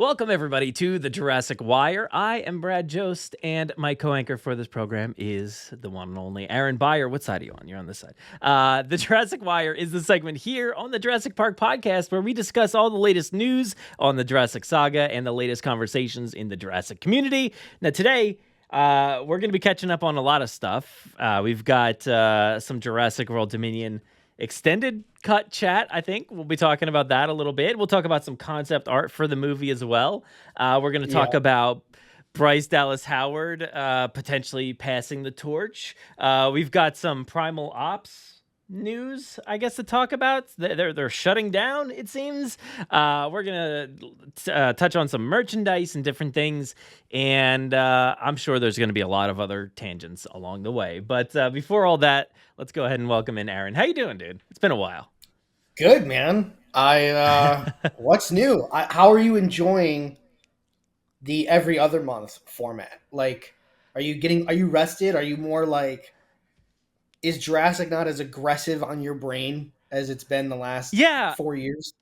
Welcome, everybody, to the Jurassic Wire. I am Brad Jost, and my co-anchor for this program is the one and only Aaron Beyer. What side are you on? You're on this side. The Jurassic Wire is the segment here on the Jurassic Park Podcast where we discuss all the latest news on the Jurassic saga and the latest conversations in the Jurassic community. Now, today, we're going to be catching up on a lot of stuff. We've got some Jurassic World Dominion extended cut chat. I think we'll be talking about that a little bit. We'll talk about some concept art for the movie as well. We're going to talk about Bryce Dallas Howard potentially passing the torch. We've got some Primal Ops news, I guess, to talk about. They're shutting down, it seems. We're gonna touch on some merchandise and different things, and I'm sure there's going to be a lot of other tangents along the way. But before all that, let's go ahead and welcome in Aaron. How you doing, dude? It's been a while. Good, man. What's new? How are you enjoying the every other month format? Like, are you rested? Are you more like, is Jurassic not as aggressive on your brain as it's been the last 4 years?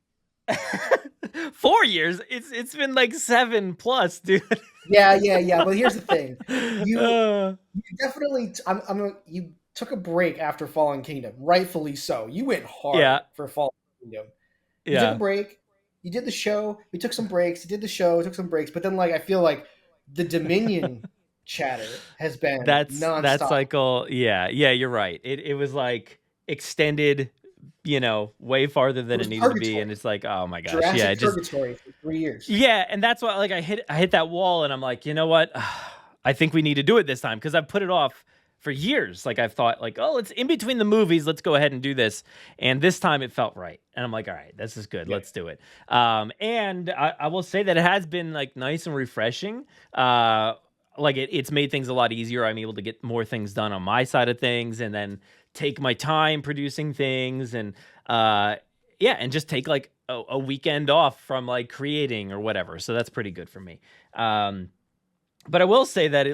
4 years? It's been like 7+, dude. Yeah. But here's the thing: you definitely, you took a break after Fallen Kingdom, rightfully so. You went hard for Fallen Kingdom. You took a break. You did the show. We took some breaks. You did the show. Took some breaks. But then, like, I feel like the Dominion chatter has been nonstop. That cycle. Yeah, you're right. It was like extended, way farther than it needed to be, and it's like, oh my gosh, Jurassic Purgatory for 3 years. Yeah, and that's why, like, I hit that wall, and I'm like, you know what? I think we need to do it this time because I've put it off for years. Like, I've thought, like, oh, it's in between the movies. Let's go ahead and do this. And this time it felt right. And I'm like, all right, this is good. Yeah. Let's do it. And I will say that it has been, like, nice and refreshing. Like, it's made things a lot easier. I'm able to get more things done on my side of things and then take my time producing things and, and just take, like, a weekend off from, like, creating or whatever. So that's pretty good for me. But I will say that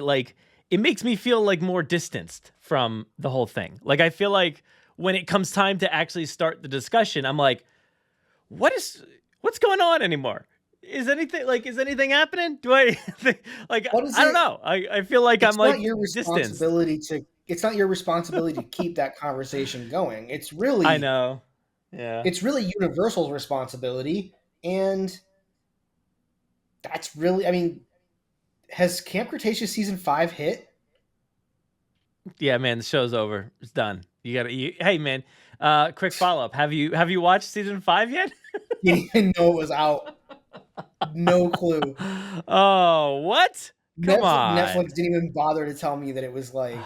it makes me feel like more distanced from the whole thing. Like, I feel like when it comes time to actually start the discussion, I'm like, what's going on anymore? Is anything happening? Do I think, like, I don't know. I feel like I'm like distanced. It's not your responsibility to keep that conversation going. It's really, I know. Yeah. It's really Universal's responsibility. And that's really, I mean, has Camp Cretaceous season 5 hit? Yeah, man, the show's over. It's done. Hey, man, quick follow-up. Have you watched season 5 yet? You didn't know it was out. No clue. Oh, what? Come on. Netflix didn't even bother to tell me that it was like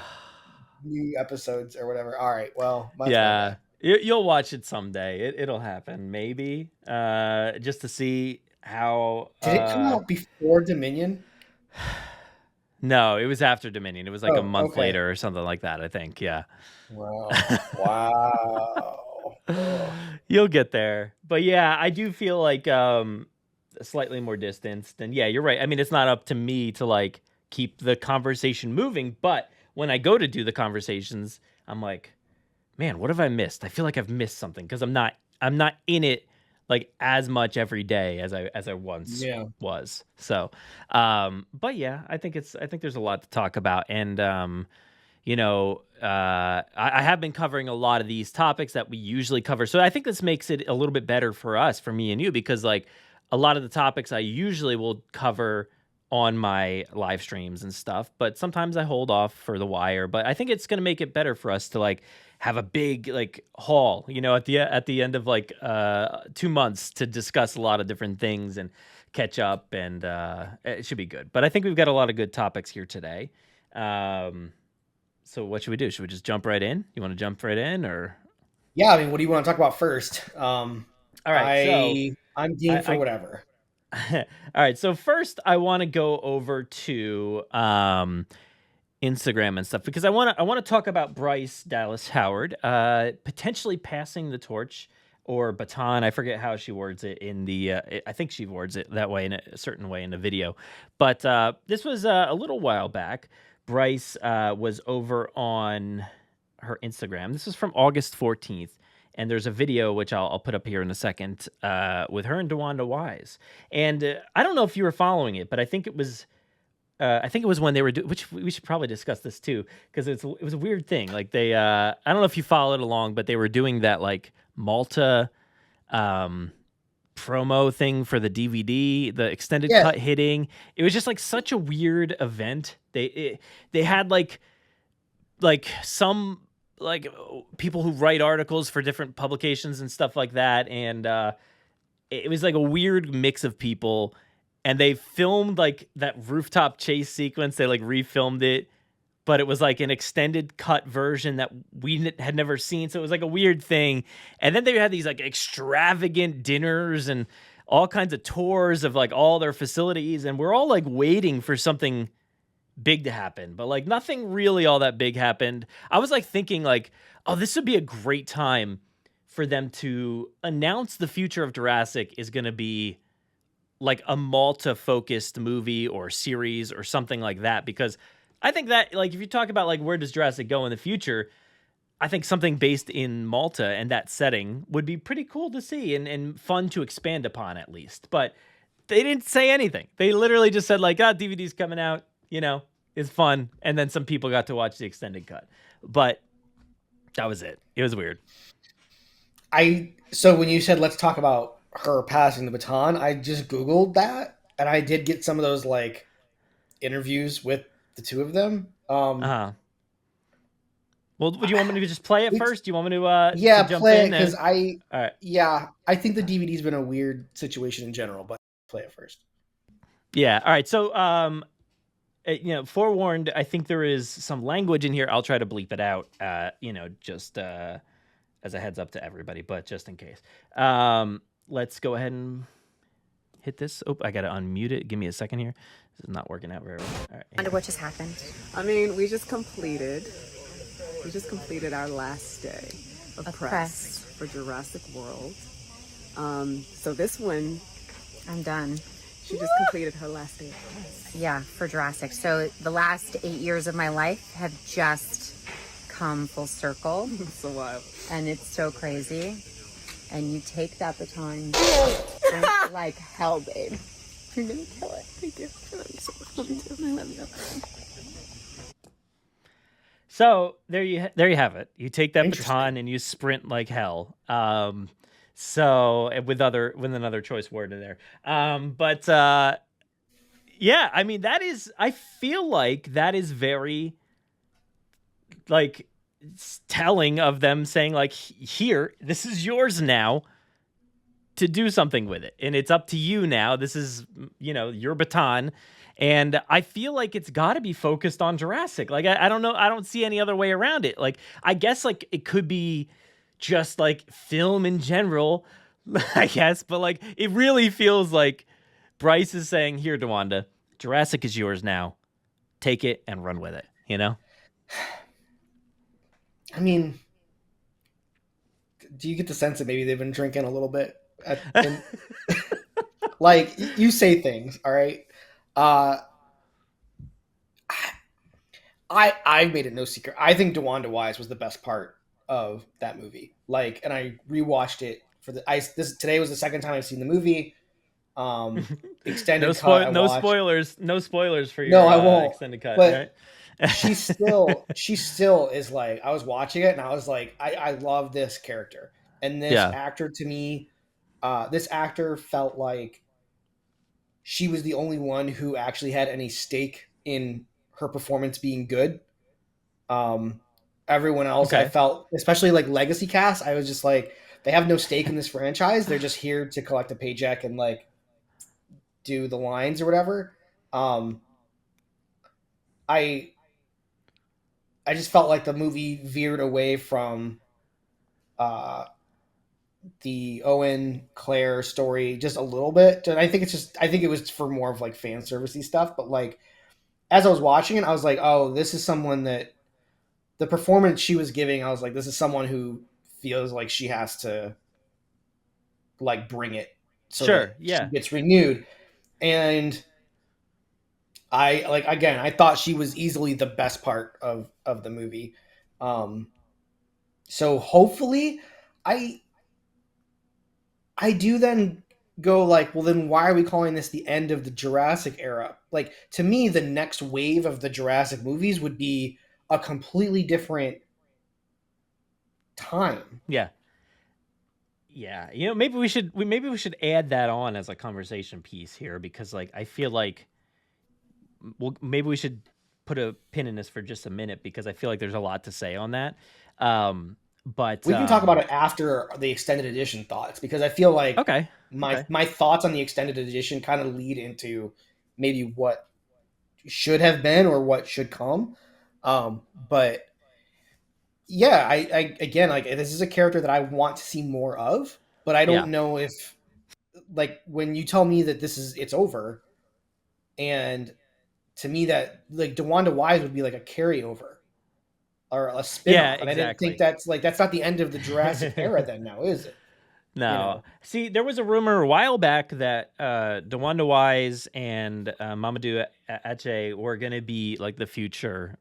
new episodes or whatever. All right, well. Yeah, you'll watch it someday. It'll happen, maybe, just to see how... Did it come out before Dominion? No, it was after Dominion. It was like a month later or something like that, I think. Yeah. Wow. You'll get there. But yeah, I do feel like slightly more distanced. And yeah, you're right. I mean, it's not up to me to like keep the conversation moving. But when I go to do the conversations, I'm like, man, what have I missed? I feel like I've missed something because I'm not in it like as much every day as I once was. So, but yeah, I think there's a lot to talk about. And, I have been covering a lot of these topics that we usually cover. So I think this makes it a little bit better for us, for me and you, because like a lot of the topics I usually will cover on my live streams and stuff, but sometimes I hold off for the wire. But I think it's going to make it better for us to like have a big like haul, at the end of like 2 months to discuss a lot of different things and catch up, and it should be good. But I think we've got a lot of good topics here today. So what should we do? Should we just jump right in? You want to jump right in, or? Yeah, I mean, what do you want to talk about first? All right, I'm game for whatever. All right, so first I want to go over to Instagram and stuff because I want to talk about Bryce Dallas Howard potentially passing the torch or baton. I forget how she words it in the. I think she words it that way in a certain way in the video, but this was a little while back. Bryce was over on her Instagram. This is from August 14th. and there's a video which I'll put up here in a second with her and Dewanda Wise. And I don't know if you were following it, but I think it was when they were which we should probably discuss this too, because it was a weird thing. Like they, I don't know if you followed along, but they were doing that like Malta promo thing for the DVD, the extended cut hitting. It was just like such a weird event. They had like some like people who write articles for different publications and stuff like that, and it was like a weird mix of people. And they filmed like that rooftop chase sequence. They like refilmed it, but it was like an extended cut version that we had never seen. So it was like a weird thing. And then they had these like extravagant dinners and all kinds of tours of like all their facilities. And we're all like waiting for something big to happen, but like nothing really all that big happened. I was like thinking like, oh, this would be a great time for them to announce the future of Jurassic is going to be like a Malta focused movie or series or something like that. Because I think that like, if you talk about like, where does Jurassic go in the future? I think something based in Malta and that setting would be pretty cool to see and fun to expand upon at least. But they didn't say anything. They literally just said like, DVD's coming out, it's fun. And then some people got to watch the extended cut, but that was it. It was weird. So when you said, let's talk about her passing the baton, I just Googled that, and I did get some of those like interviews with the two of them. Well, do you want me to just play it first? Do you want me to jump play in? Because all right. Yeah, I think the DVD's been a weird situation in general, but play it first. Yeah. All right. So, forewarned, I think there is some language in here. I'll try to bleep it out, just as a heads up to everybody, but just in case. Let's go ahead and hit this. Oh, I got to unmute it. Give me a second here. This is not working out very well. All right. I wonder what just happened. I mean, we just completed our last day of press for Jurassic World. So this one, I'm done. She just completed her last day of press. Yeah, for Jurassic. So the last 8 years of my life have just come full circle. So wild. And it's so crazy. And you take that baton like hell, babe. You're gonna kill it. Thank you. I'm so I love you. So there you have it. You take that baton and you sprint like hell. So with another choice word in there. Yeah, I mean I feel like that is very like telling of them saying like, here, this is yours now to do something with it. And it's up to you now. This is, your baton. And I feel like it's got to be focused on Jurassic. Like, I don't know. I don't see any other way around it. Like, I guess like it could be just like film in general, I guess. But like, it really feels like Bryce is saying, here, Dewanda, Jurassic is yours now. Take it and run with it, I mean, do you get the sense that maybe they've been drinking a little bit? Like, you say things, all right? I made it no secret. I think Dewanda Wise was the best part of that movie. Like, and I rewatched it today was the second time I've seen the movie. Extended cut. No spoilers for your I won't. Extended cut, but right? she still is like, I was watching it and I was like, I love this character. And this actor, to me, this actor felt like she was the only one who actually had any stake in her performance being good. Everyone else, I felt, especially like legacy cast, I was just like, they have no stake in this franchise. They're just here to collect a paycheck and like do the lines or whatever. I just felt like the movie veered away from the Owen Claire story just a little bit. And I think it was for more of like fan servicey stuff. But like, as I was watching it, I was like, oh, this is someone that the performance she was giving, I was like, this is someone who feels like she has to like bring it so that she gets renewed. And I thought she was easily the best part of the movie. So hopefully, I do then go like, well, then why are we calling this the end of the Jurassic era? Like, to me, the next wave of the Jurassic movies would be a completely different time. Yeah. Maybe we should add that on as a conversation piece here, because like I feel like maybe we should put a pin in this for just a minute, because I feel like there's a lot to say on that. But we can talk about it after the extended edition thoughts, because I feel like my thoughts on the extended edition kind of lead into maybe what should have been or what should come. But yeah, I again, like, this is a character that I want to see more of, but I don't know if, like, when you tell me that it's over, and to me that like Dewanda Wise would be like a carryover or a spin-off. Yeah, and I didn't think that's not the end of the Jurassic era then now, is it? No. See, there was a rumor a while back that Dewanda Wise and Mamadou Ache were going to be like the future,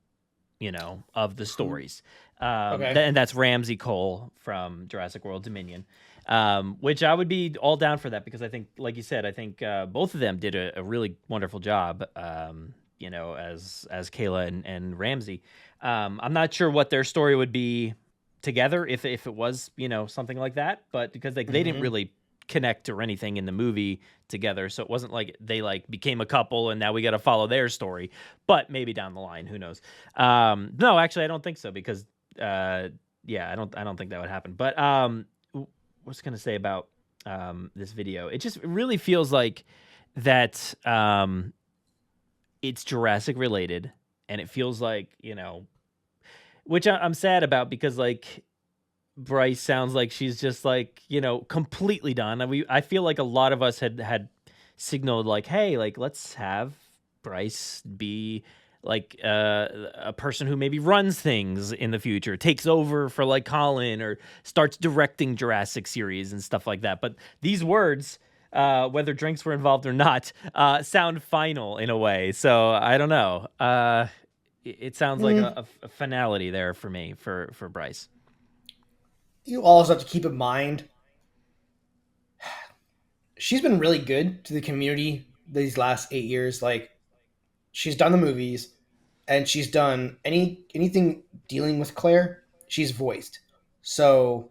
of the stories. And that's Ramsey Cole from Jurassic World Dominion, which I would be all down for that, because I think, like you said, I think both of them did a really wonderful job, as Kayla and Ramsey. I'm not sure what their story would be together if it was, something like that, but because they didn't really connect or anything in the movie together, so it wasn't like they like became a couple and now we got to follow their story. But maybe down the line, who knows? No, actually, I don't think so, because I don't think that would happen. But what's going to say about this video? It just really feels like that it's Jurassic related, and it feels like, which I'm sad about, because like Bryce sounds like she's just like, completely done. I feel like a lot of us had signaled like, hey, like, let's have Bryce be like a person who maybe runs things in the future, takes over for like Colin, or starts directing Jurassic series and stuff like that. But these words, whether drinks were involved or not, sound final in a way. So I don't know. It sounds like a finality there for me, for Bryce. You also have to keep in mind, she's been really good to the community these last 8 years. Like, she's done the movies, and she's done anything dealing with Claire, she's voiced. So,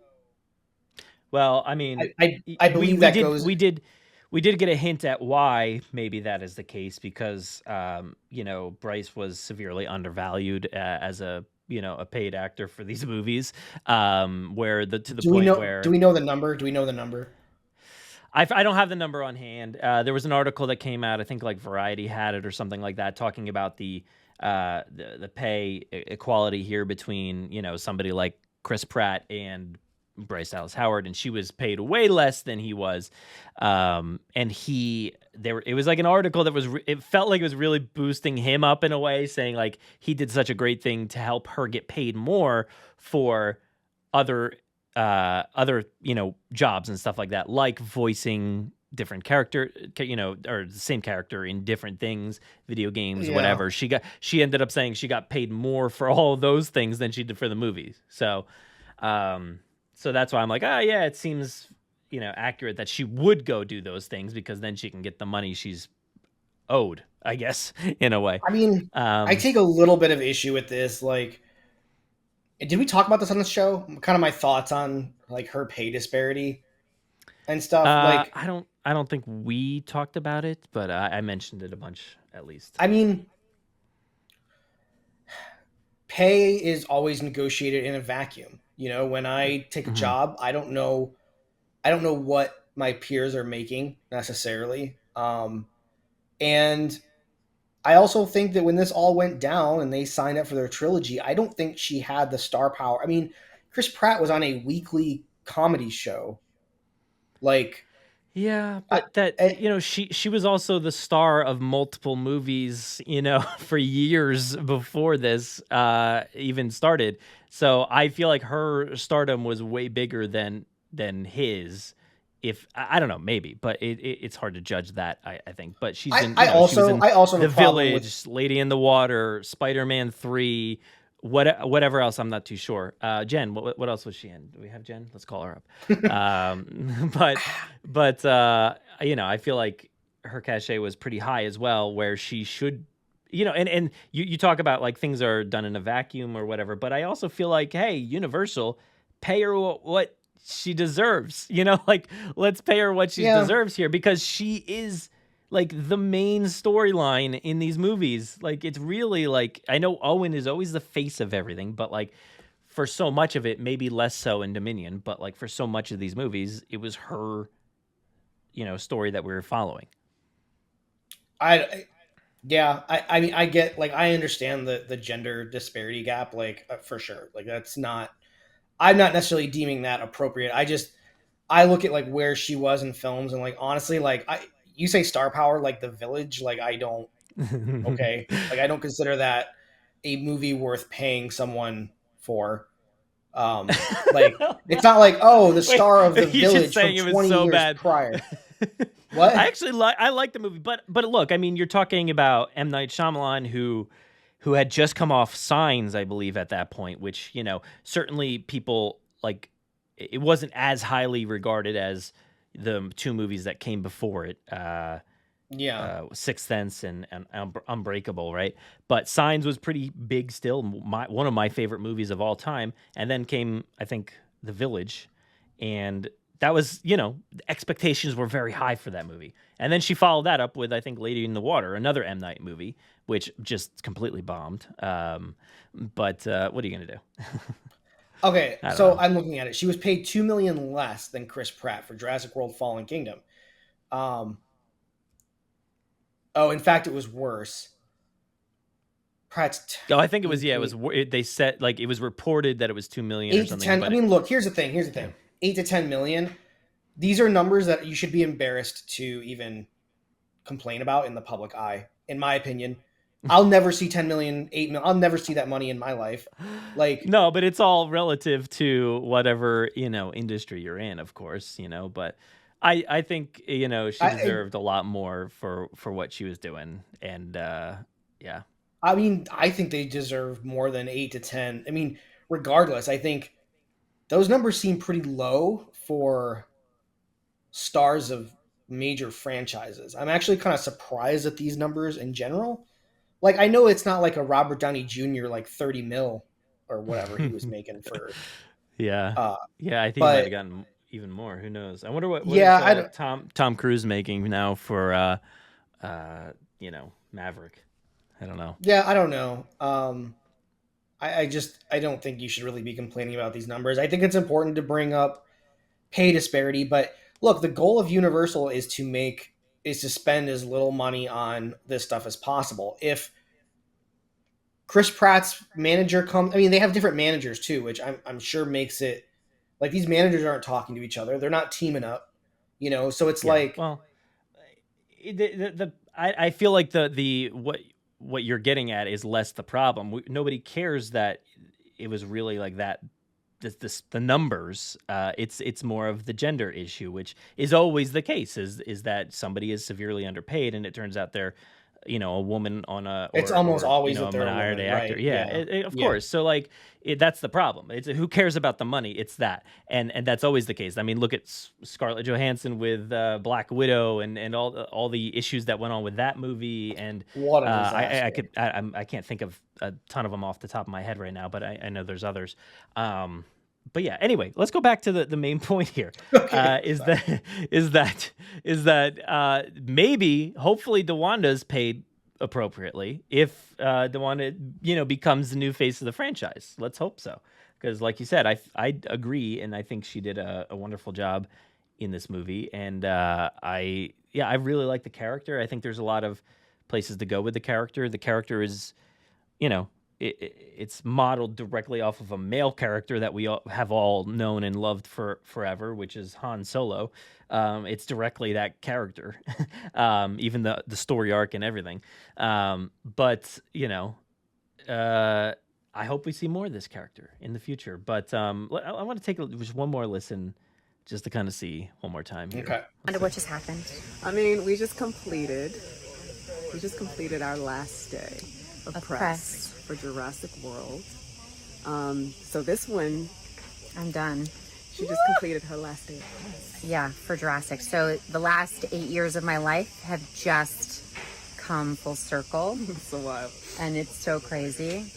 well, I mean, I believe we did get a hint at why maybe that is the case, because Bryce was severely undervalued as a paid actor for these movies, where do we know the number? I don't have the number on hand. There was an article that came out, I think like Variety had it or something like that, talking about the pay equality here between, somebody like Chris Pratt and Bryce Dallas Howard, and she was paid way less than he was. And it was like an article that it felt like it was really boosting him up in a way, saying like he did such a great thing to help her get paid more for other jobs and stuff like that, like voicing different character, or the same character in different things, video games, whatever. She ended up saying she got paid more for all of those things than she did for the movies. So that's why I'm like, it seems, accurate that she would go do those things, because then she can get the money she's owed, I guess, in a way. I mean, I take a little bit of issue with this. Like, did we talk about this on the show? Kind of my thoughts on like her pay disparity and stuff. Like, I don't think we talked about it, but I mentioned it a bunch at least. I mean, pay is always negotiated in a vacuum. When I take a job, I don't know what my peers are making necessarily. And I also think that when this all went down and they signed up for their trilogy, I don't think she had the star power. I mean, Chris Pratt was on a weekly comedy show. Like, yeah, but she was also the star of multiple movies, for years before this even started. So I feel like her stardom was way bigger than his. If I don't know, maybe, but it's hard to judge that. I think, but she's been. I also The Village, Lady in the Water, Spider-Man 3, whatever else, I'm not too sure. Jen, what else was she in? Do we have Jen? Let's call her up. But I feel like her cachet was pretty high as well, where she should, and you talk about like things are done in a vacuum or whatever, but I also feel like, hey, Universal, pay her what she deserves, like let's pay her what she deserves here, because she is like the main storyline in these movies. Like, it's really like, I know Owen is always the face of everything, but like for so much of it, maybe less so in Dominion, but like for so much of these movies, it was her, story that we were following. I mean, I get, like, I understand the gender disparity gap, like, for sure. Like, I'm not necessarily deeming that appropriate. I look at like where she was in films, and like, honestly, like, you say star power, like The Village, like, I don't, okay. Like, I don't consider that a movie worth paying someone for. Like, it's not like, oh, the star of The Village from 20 years prior. What? I like the movie, but look, I mean, you're talking about M. Night Shyamalan, who had just come off Signs, I believe, at that point, which, certainly people, like, it wasn't as highly regarded as the two movies that came before it. Sixth Sense and Unbreakable, right? But Signs was pretty big still, one of my favorite movies of all time. And then came, I think, The Village, and that was, expectations were very high for that movie. And then she followed that up with, I think, Lady in the Water, another M. Night movie, which just completely bombed. But what are you going to do? Okay, so I'm looking at it. She was paid $2 million less than Chris Pratt for Jurassic World Fallen Kingdom. In fact, it was worse. Pratt's. I think it was. Yeah, it was. They said, like, it was reported that it was $2 million or something. 8 to 10. I mean, look. Here's the thing. 8 to 10 million. These are numbers that you should be embarrassed to even complain about in the public eye. In my opinion, I'll never see 10 million, 8 million. I'll never see that money in my life. Like, no, but it's all relative to whatever industry you're in, of course. But I think she deserved a lot more for what she was doing, and yeah. I mean, I think they deserve more than 8 to 10. I mean, regardless, I think those numbers seem pretty low for stars of major franchises. I'm actually kind of surprised at these numbers in general. Like, I know it's not like a Robert Downey Jr. like 30 mil or whatever he was making for. Yeah. I think he might have gotten even more. Who knows? I wonder what is Tom Cruise making now for Maverick. I don't know. Yeah, I don't know. I don't think you should really be complaining about these numbers. I think it's important to bring up pay disparity, but look, the goal of Universal is to spend as little money on this stuff as possible. If Chris Pratt's manager comes, I mean, they have different managers too, which I'm sure makes it like these managers aren't talking to each other. They're not teaming up, so it's like, well, I feel like the what you're getting at is less the problem. Nobody cares that it was really like that. The numbers. It's more of the gender issue, which is always the case. Is that somebody is severely underpaid, and it turns out they're, a woman on a. It's almost always a minority actor. Right? Yeah, of course. So like, that's the problem. It's who cares about the money? It's that, and that's always the case. I mean, look at Scarlett Johansson with Black Widow and all the issues that went on with that movie. And what a disaster. I can't think of a ton of them off the top of my head right now, but I know there's others. But yeah, anyway, let's go back to the main point here. Okay, is that maybe, hopefully, Dewanda's paid appropriately if Dewanda, becomes the new face of the franchise. Let's hope so, because like you said, I agree, and I think she did a wonderful job in this movie, and I really like the character. I think there's a lot of places to go with the character. The character is, it's modeled directly off of a male character that we have all known and loved forever, which is Han Solo. It's directly that character, even the story arc and everything. But I hope we see more of this character in the future. But I want to take just one more listen, just to kind of see one more time here. Okay. I wonder what just happened. I mean, we just completed our last day of press for Jurassic World So this one, I'm done. she just completed her last day of press. Yeah, for Jurassic. So the last 8 years of my life have just come full circle. So wild. And it's so crazy.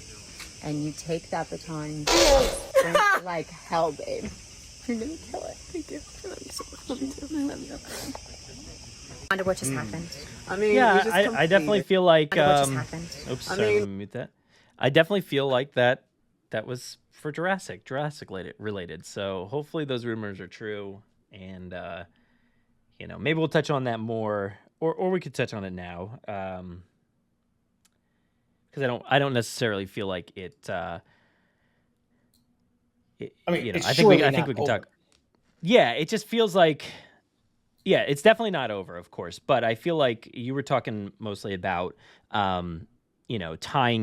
And you take that baton like hell, babe. You're gonna kill it. Thank you. I love you so much. I love you. I wonder what just happened. I mean, yeah, I definitely feel like. I wonder what just happened. Oops, sorry, let me mute that. I definitely feel like that was for Jurassic related. So hopefully those rumors are true, and maybe we'll touch on that more, or we could touch on it now, because I don't necessarily feel like it. I think we can talk. Yeah, it just feels like. Yeah, it's definitely not over, of course, but I feel like you were talking mostly about, tying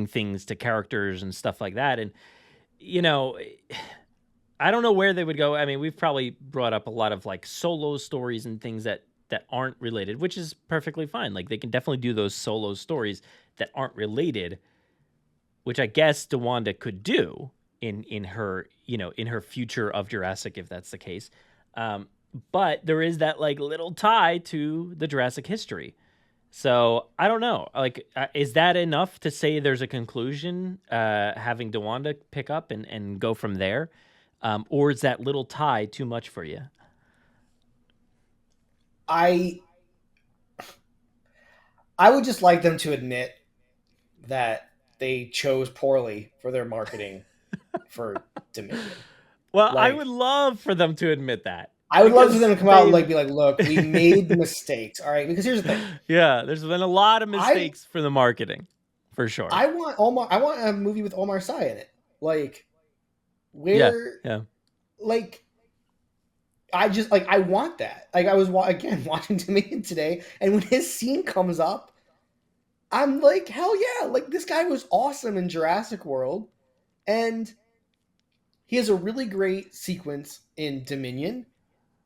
things to characters and stuff like that. And, I don't know where they would go. I mean, we've probably brought up a lot of like solo stories and things that aren't related, which is perfectly fine. Like they can definitely do those solo stories that aren't related, which I guess Dewanda could do in her future of Jurassic, if that's the case. But there is that like little tie to the Jurassic history. So I don't know. Like, is that enough to say there's a conclusion, having Dewanda pick up and go from there? Or is that little tie too much for you? I would just like them to admit that they chose poorly for their marketing for Dominion. Well, I would love for them to admit that. I would love for them to come out and be like, look, we made mistakes. All right. Because here's the thing. Yeah. There's been a lot of mistakes for the marketing, for sure. I want a movie with Omar Sy in it. Like, where, like, I want that. Like, I was, watching Dominion today, and when his scene comes up, I'm like, hell yeah. Like, this guy was awesome in Jurassic World, and he has a really great sequence in Dominion.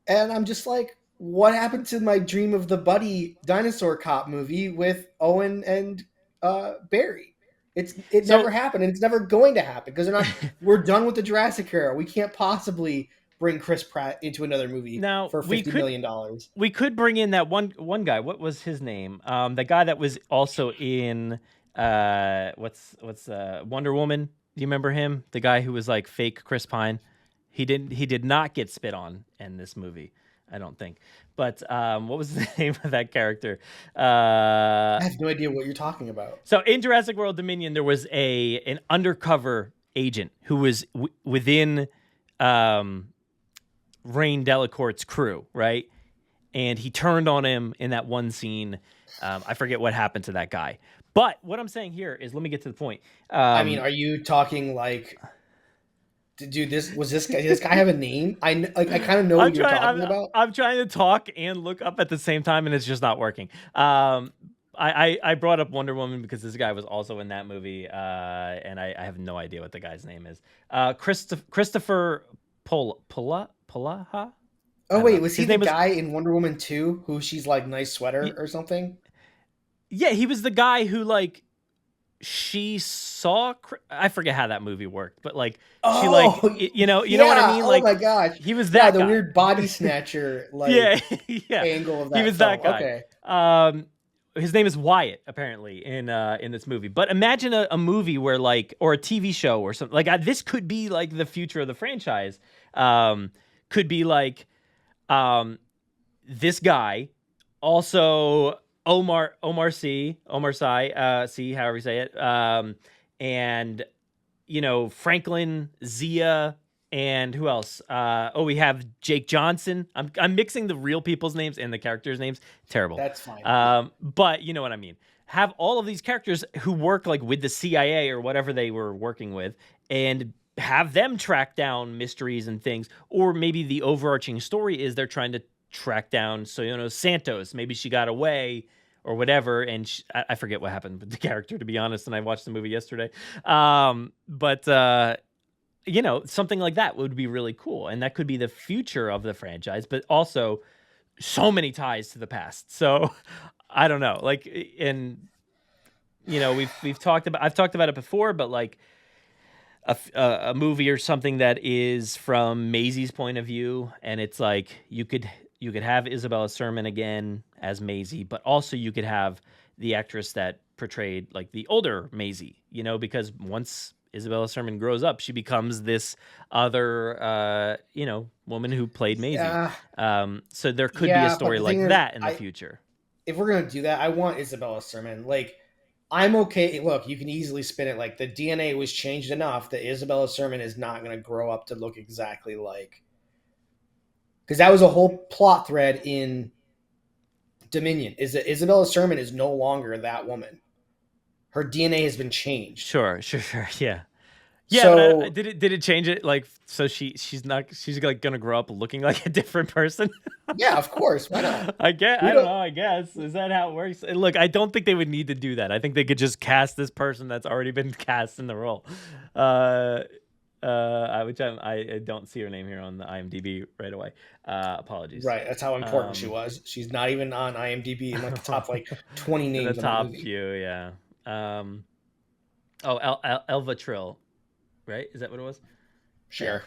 And I'm just like, what happened to my dream of the buddy dinosaur cop movie with Owen and Barry? It never happened, and it's never going to happen because we're done with the Jurassic era. We can't possibly bring Chris Pratt into another movie now, for $50 million. We could bring in that one guy. What was his name? The guy that was also in what's Wonder Woman. Do you remember him? The guy who was like fake Chris Pine. He did not get spit on in this movie, I don't think. But what was the name of that character? I have no idea what you're talking about. So in Jurassic World Dominion, there was an undercover agent who was within Rain Delacourte's crew, right? And he turned on him in that one scene. I forget what happened to that guy. But what I'm saying here is, let me get to the point. Are you talking like... Dude, this guy have a name? I kind of know what you're talking about. I'm trying to talk and look up at the same time, and it's just not working. I brought up Wonder Woman because this guy was also in that movie, and I have no idea what the guy's name is. Christopher Polaha? Oh wait, was he the guy in Wonder Woman 2 who she's like nice sweater or something? Yeah, he was the guy who like. She saw, I forget how that movie worked, but like she like you know what I mean? Like, oh my gosh, he was that the guy. Weird body snatcher like angle of that. He was film. that guy. Okay. His name is Wyatt apparently in this movie. But imagine a movie where like, or a TV show or something like this could be like the future of the franchise. Could be like this guy also. Omar Sy, however you say it, and Franklin, Zia, and who else? We have Jake Johnson. I'm mixing the real people's names and the characters' names. Terrible. That's fine. But you know what I mean. Have all of these characters who work like with the CIA or whatever they were working with, and have them track down mysteries and things, or maybe the overarching story is they're trying to track down Soyono Santos. Maybe she got away or whatever, and I forget what happened with the character, to be honest, and I watched the movie yesterday. But something like that would be really cool, and that could be the future of the franchise, but also so many ties to the past. So I don't know, like, and I've talked about it before, but like, a movie or something that is from Maisie's point of view, and it's like you could have Isabella Sermon again as Maisie, but also you could have the actress that portrayed like the older Maisie, because once Isabella Sermon grows up, she becomes this other, woman who played Maisie. So there could be a story like that in the future. If we're going to do that, I want Isabella Sermon. Like, I'm okay. Look, you can easily spin it like the DNA was changed enough that Isabella Sermon is not going to grow up to look exactly like. Because that was a whole plot thread in Dominion, is that Isabella Sermon is no longer that woman. Her DNA has been changed. Sure. Yeah. Yeah, so, but did it change it? Like, so she's like gonna grow up looking like a different person? Yeah, of course. Why not? I don't know. I guess, is that how it works? And look, I don't think they would need to do that. I think they could just cast this person that's already been cast in the role. Which I don't see her name here on the IMDb right away. Apologies. Right, that's how important she was. She's not even on IMDb in like the top 20 names. In the top few, yeah. Elva Trill. Right? Is that what it was? Sure.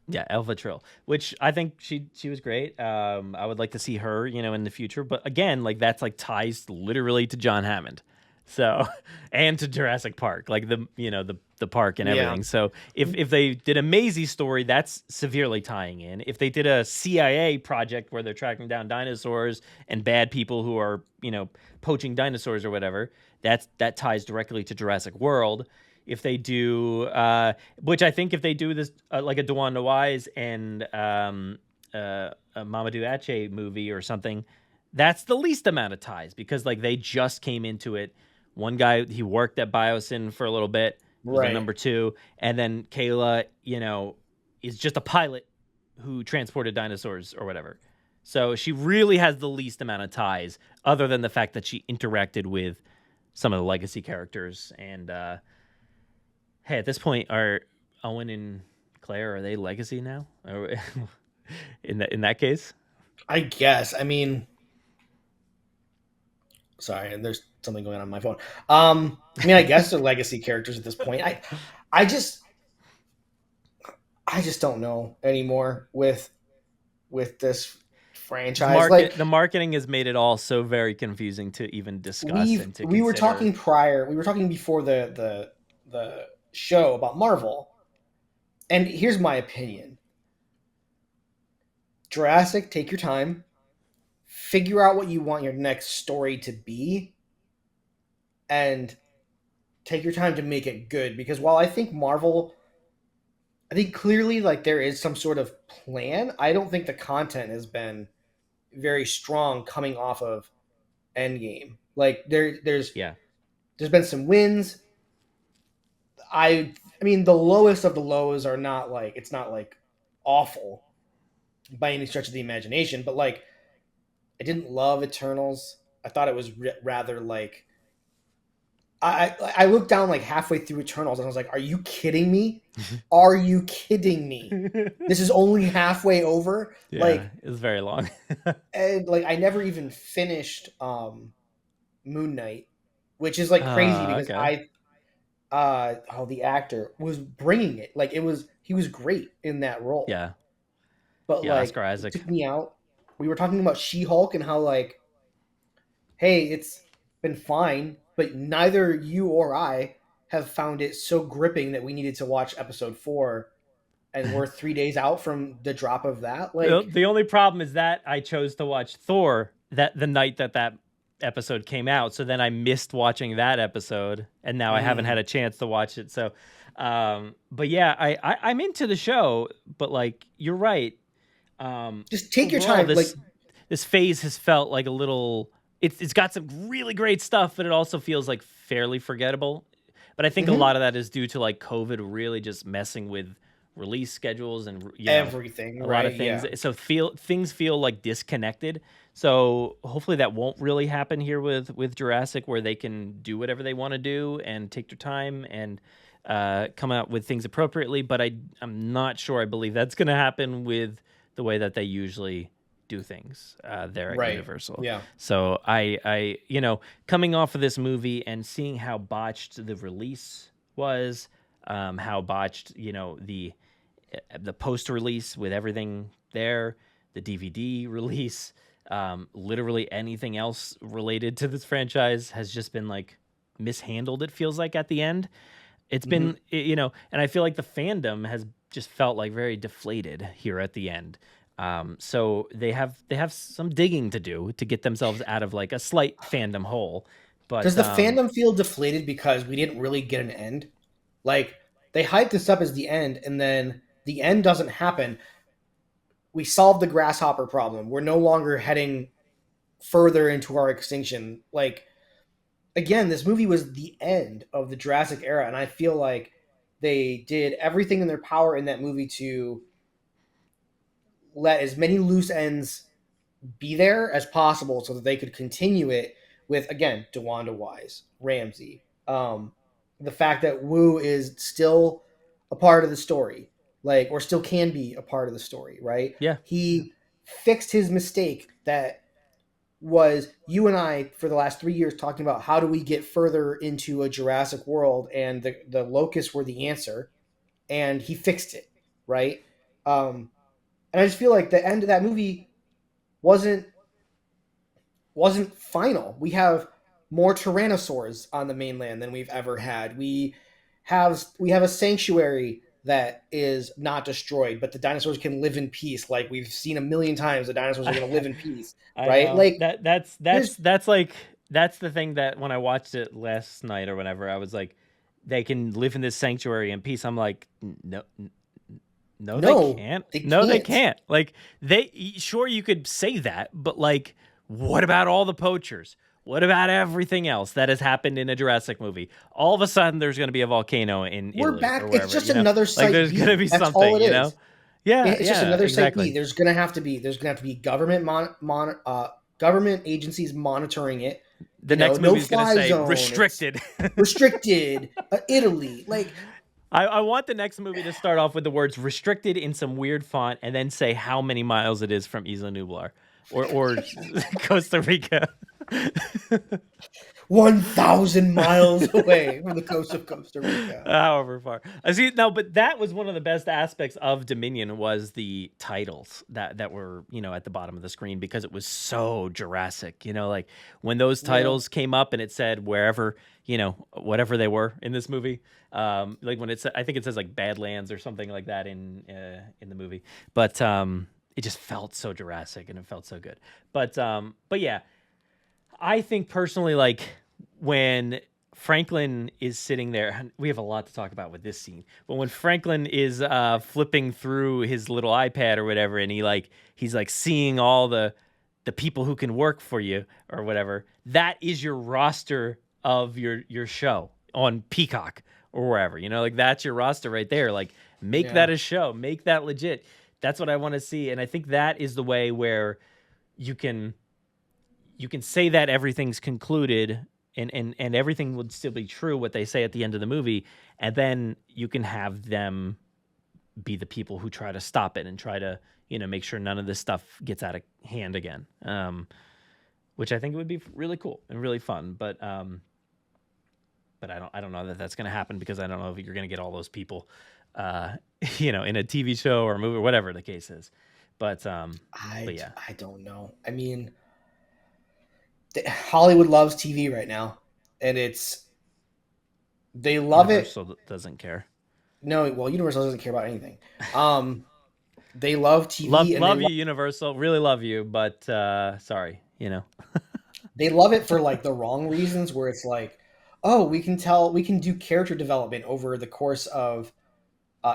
Yeah, Elva Trill, which I think she was great. I would like to see her, in the future. But again, like that's like ties literally to John Hammond, so and to Jurassic Park, like the park and everything. Yeah. So if they did a Maisie story, that's severely tying in. If they did a CIA project where they're tracking down dinosaurs and bad people who are poaching dinosaurs or whatever, that ties directly to Jurassic World. If they do, which I think if they do this like a Dewanda Wise and a Mamadou Ache movie or something, that's the least amount of ties because like they just came into it. One guy, he worked at Biosyn for a little bit, was on number 2, and then Kayla, is just a pilot who transported dinosaurs or whatever. So she really has the least amount of ties, other than the fact that she interacted with some of the legacy characters and. Hey, at this point, are Owen and Claire, are they legacy now? In that case? I guess. I mean, sorry, and there's something going on my phone. I guess they're legacy characters at this point. I just don't know anymore with this franchise. The marketing has made it all so very confusing to even discuss. We were talking before the show about Marvel, and here's my opinion. Jurassic, take your time, figure out what you want your next story to be, and take your time to make it good, because while I think clearly like there is some sort of plan, I don't think the content has been very strong coming off of Endgame. Like there's been some wins. I mean, the lowest of the lows are not like, it's not like awful by any stretch of the imagination, but like, I didn't love Eternals. I thought it was rather like, I looked down like halfway through Eternals and I was like, are you kidding me? Are you kidding me? This is only halfway over. Yeah, like, it's very long. And like, I never even finished Moon Knight, which is like crazy because okay. The actor was bringing it. Like he was great in that role. Yeah. But like, Oscar Isaac. It took me out. We were talking about She-Hulk and how like, hey, it's been fine, but neither you or I have found it so gripping that we needed to watch episode 4, and we're 3 days out from the drop of that. Like, the only problem is that I chose to watch Thor the night that episode came out, so then I missed watching that episode, and now I haven't had a chance to watch it. So, but yeah, I'm into the show, but like you're right. Just take your time. This phase has felt like a little. It's got some really great stuff, but it also feels like fairly forgettable. But I think a lot of that is due to like COVID really just messing with release schedules and everything. A lot of things. Yeah. So things feel like disconnected. So hopefully that won't really happen here with Jurassic, where they can do whatever they want to do and take their time and come out with things appropriately. But I'm not sure I believe that's going to happen with the way that they usually do things there at Universal. Yeah. So I coming off of this movie and seeing how botched the release was, how botched, the post release with everything there, the DVD release, literally anything else related to this franchise has just been like mishandled. It feels like at the end, it's been, and I feel like the fandom has just felt like very deflated here at the end. So they have some digging to do to get themselves out of like a slight fandom hole. But does the fandom feel deflated because we didn't really get an end? Like, they hyped this up as the end, and then the end doesn't happen. We solved the grasshopper problem. We're no longer heading further into our extinction. Like, again, this movie was the end of the Jurassic era, and I feel like they did everything in their power in that movie to let as many loose ends be there as possible so that they could continue it with, again, Dewanda Wise, Ramsey, the fact that Wu is still a part of the story, like, or still can be a part of the story, right? Yeah. He fixed his mistake that was you and I for the last 3 years talking about how do we get further into a Jurassic World, and the locusts were the answer, and he fixed it, right? And I just feel like the end of that movie wasn't final. We have more tyrannosaurs on the mainland than we've ever had. We have a sanctuary that is not destroyed, but the dinosaurs can live in peace. Like we've seen a million times, the dinosaurs are going to live in peace, right? Like that's the thing that when I watched it last night or whenever, I was like, they can live in this sanctuary in peace. I'm like, no, they can't. They can't. Like, sure, you could say that, but like, what about all the poachers? What about everything else that has happened in a Jurassic movie? All of a sudden, there's going to be a volcano in Italy. We're back. Or wherever, it's just another site. Like, there's going to be something, Yeah, it's just another site B. There's going to have to be government government agencies monitoring it. The next movie's going to say restricted. Restricted. Italy. Like, I want the next movie to start off with the words restricted in some weird font and then say how many miles it is from Isla Nublar or Costa Rica. 1,000 miles away from the coast of Costa Rica. However far. I see. No, but that was one of the best aspects of Dominion was the titles that were, at the bottom of the screen, because it was so Jurassic, like when those titles came up and it said wherever, whatever they were in this movie. Like when I think it says like Badlands or something like that in the movie, but it just felt so Jurassic and it felt so good. But yeah, I think personally, like when Franklin is sitting there, we have a lot to talk about with this scene, but when Franklin is flipping through his little iPad or whatever, and he's seeing all the people who can work for you or whatever, that is your roster of your show on Peacock or wherever, like that's your roster right there. Like make that a show, make that legit. That's what I want to see. And I think that is the way where you can say that everything's concluded and everything would still be true, what they say at the end of the movie. And then you can have them be the people who try to stop it and try to, make sure none of this stuff gets out of hand again. Which I think would be really cool and really fun. But I don't know that that's going to happen, because I don't know if you're going to get all those people, in a TV show or a movie or whatever the case is. But yeah, I don't know. I mean, Hollywood loves TV right now, and they love Universal doesn't care. No, well, Universal doesn't care about anything. They love TV. Love you, Universal. Really love you, but sorry, They love it for like the wrong reasons, where it's like, oh, we can do character development over the course of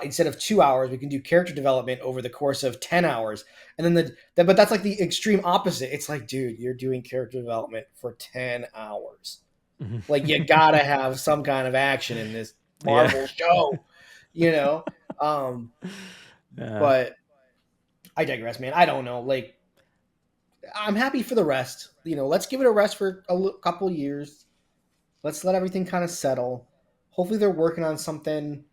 instead of 2 hours, we can do character development over the course of 10 hours. And then but that's like the extreme opposite. It's like, dude, you're doing character development for 10 hours. Like, you gotta have some kind of action in this Marvel show, But I digress, man. I don't know. Like, I'm happy for the rest. Let's give it a rest for a couple years. Let's let everything kind of settle. Hopefully they're working on something.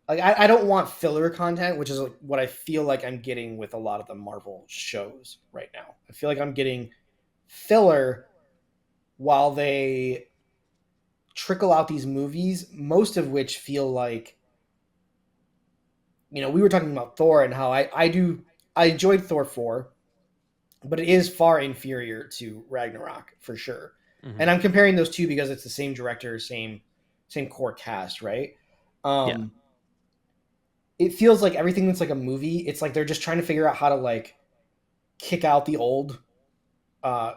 Like, I don't want filler content, which is what I feel like I'm getting with a lot of the Marvel shows right now. I feel like I'm getting filler while they trickle out these movies, most of which feel like we were talking about Thor and how I enjoyed Thor 4, but it is far inferior to Ragnarok for sure. Mm-hmm. And I'm comparing those two because it's the same director, same core cast, right? It feels like everything that's like a movie, it's like they're just trying to figure out how to like kick out the old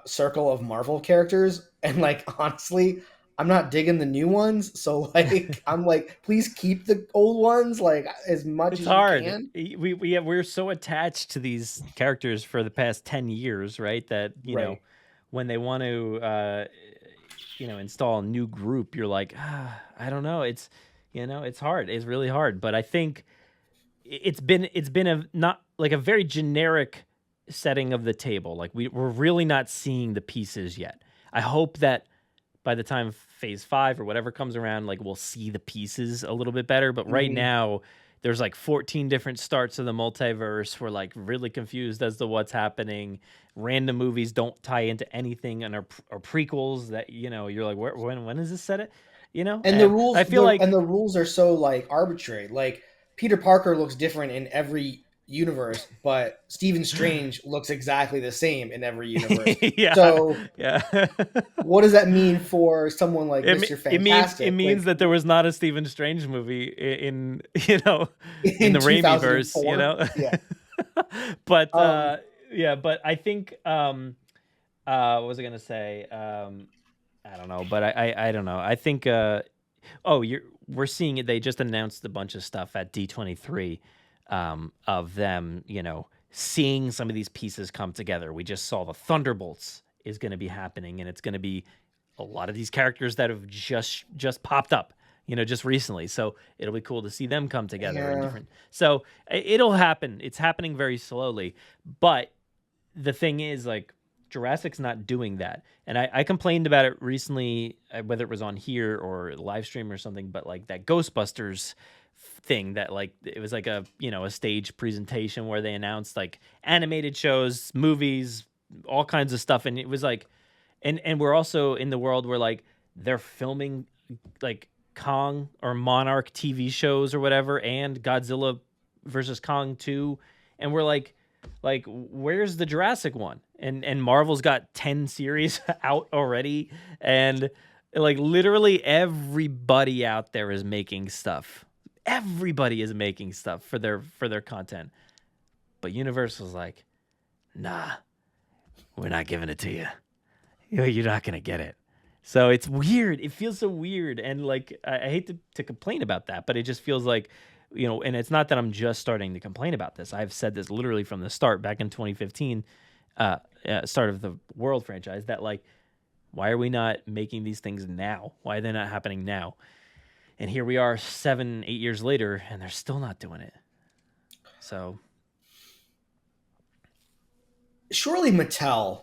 circle of Marvel characters. And like, honestly, I'm not digging the new ones. So like, I'm like, please keep the old ones like as much as hard. You can. We're so attached to these characters for the past 10 years, right? That, you know, when they want to, install a new group, you're like, I don't know. It's, it's hard. It's really hard. But I think it's been a not like a very generic setting of the table. Like we're really not seeing the pieces yet. I hope that by the time phase 5 or whatever comes around, like we'll see the pieces a little bit better. But right now there's like 14 different starts of the multiverse. We're like really confused as to what's happening. Random movies don't tie into anything and are prequels that, you're like, when is this set it? And the rules, and the rules are so like arbitrary. Like Peter Parker looks different in every universe, but Stephen Strange looks exactly the same in every universe. So what does that mean for someone like Mr. Fantastic? It means that there was not a Stephen Strange movie in the Raimiverse, But but I think what was I gonna say? I don't know, but I don't know. I think we're seeing it. They just announced a bunch of stuff at D23 of them, seeing some of these pieces come together. We just saw the Thunderbolts is going to be happening, and it's going to be a lot of these characters that have just popped up, just recently. So it'll be cool to see them come together in different. So it'll happen. It's happening very slowly, but the thing is, like, Jurassic's not doing that. And I complained about it recently, whether it was on here or live stream or something, but like that Ghostbusters thing that like, it was like a stage presentation where they announced like animated shows, movies, all kinds of stuff. And it was like, and we're also in the world where like they're filming like Kong or Monarch TV shows or whatever, and Godzilla versus Kong 2. And we're like, where's the Jurassic one? And Marvel's got 10 series out already, and like literally everybody out there is making stuff. Everybody is making stuff for their content. But Universal's like, nah, we're not giving it to you. You're not gonna get it. So it's weird. It feels so weird, and like I hate to complain about that, but it just feels like, and it's not that I'm just starting to complain about this. I've said this literally from the start, back in 2015, start of the World franchise, that like, why are we not making these things now? Why are they not happening now? And here we are 7-8 years later, and they're still not doing it. So surely Mattel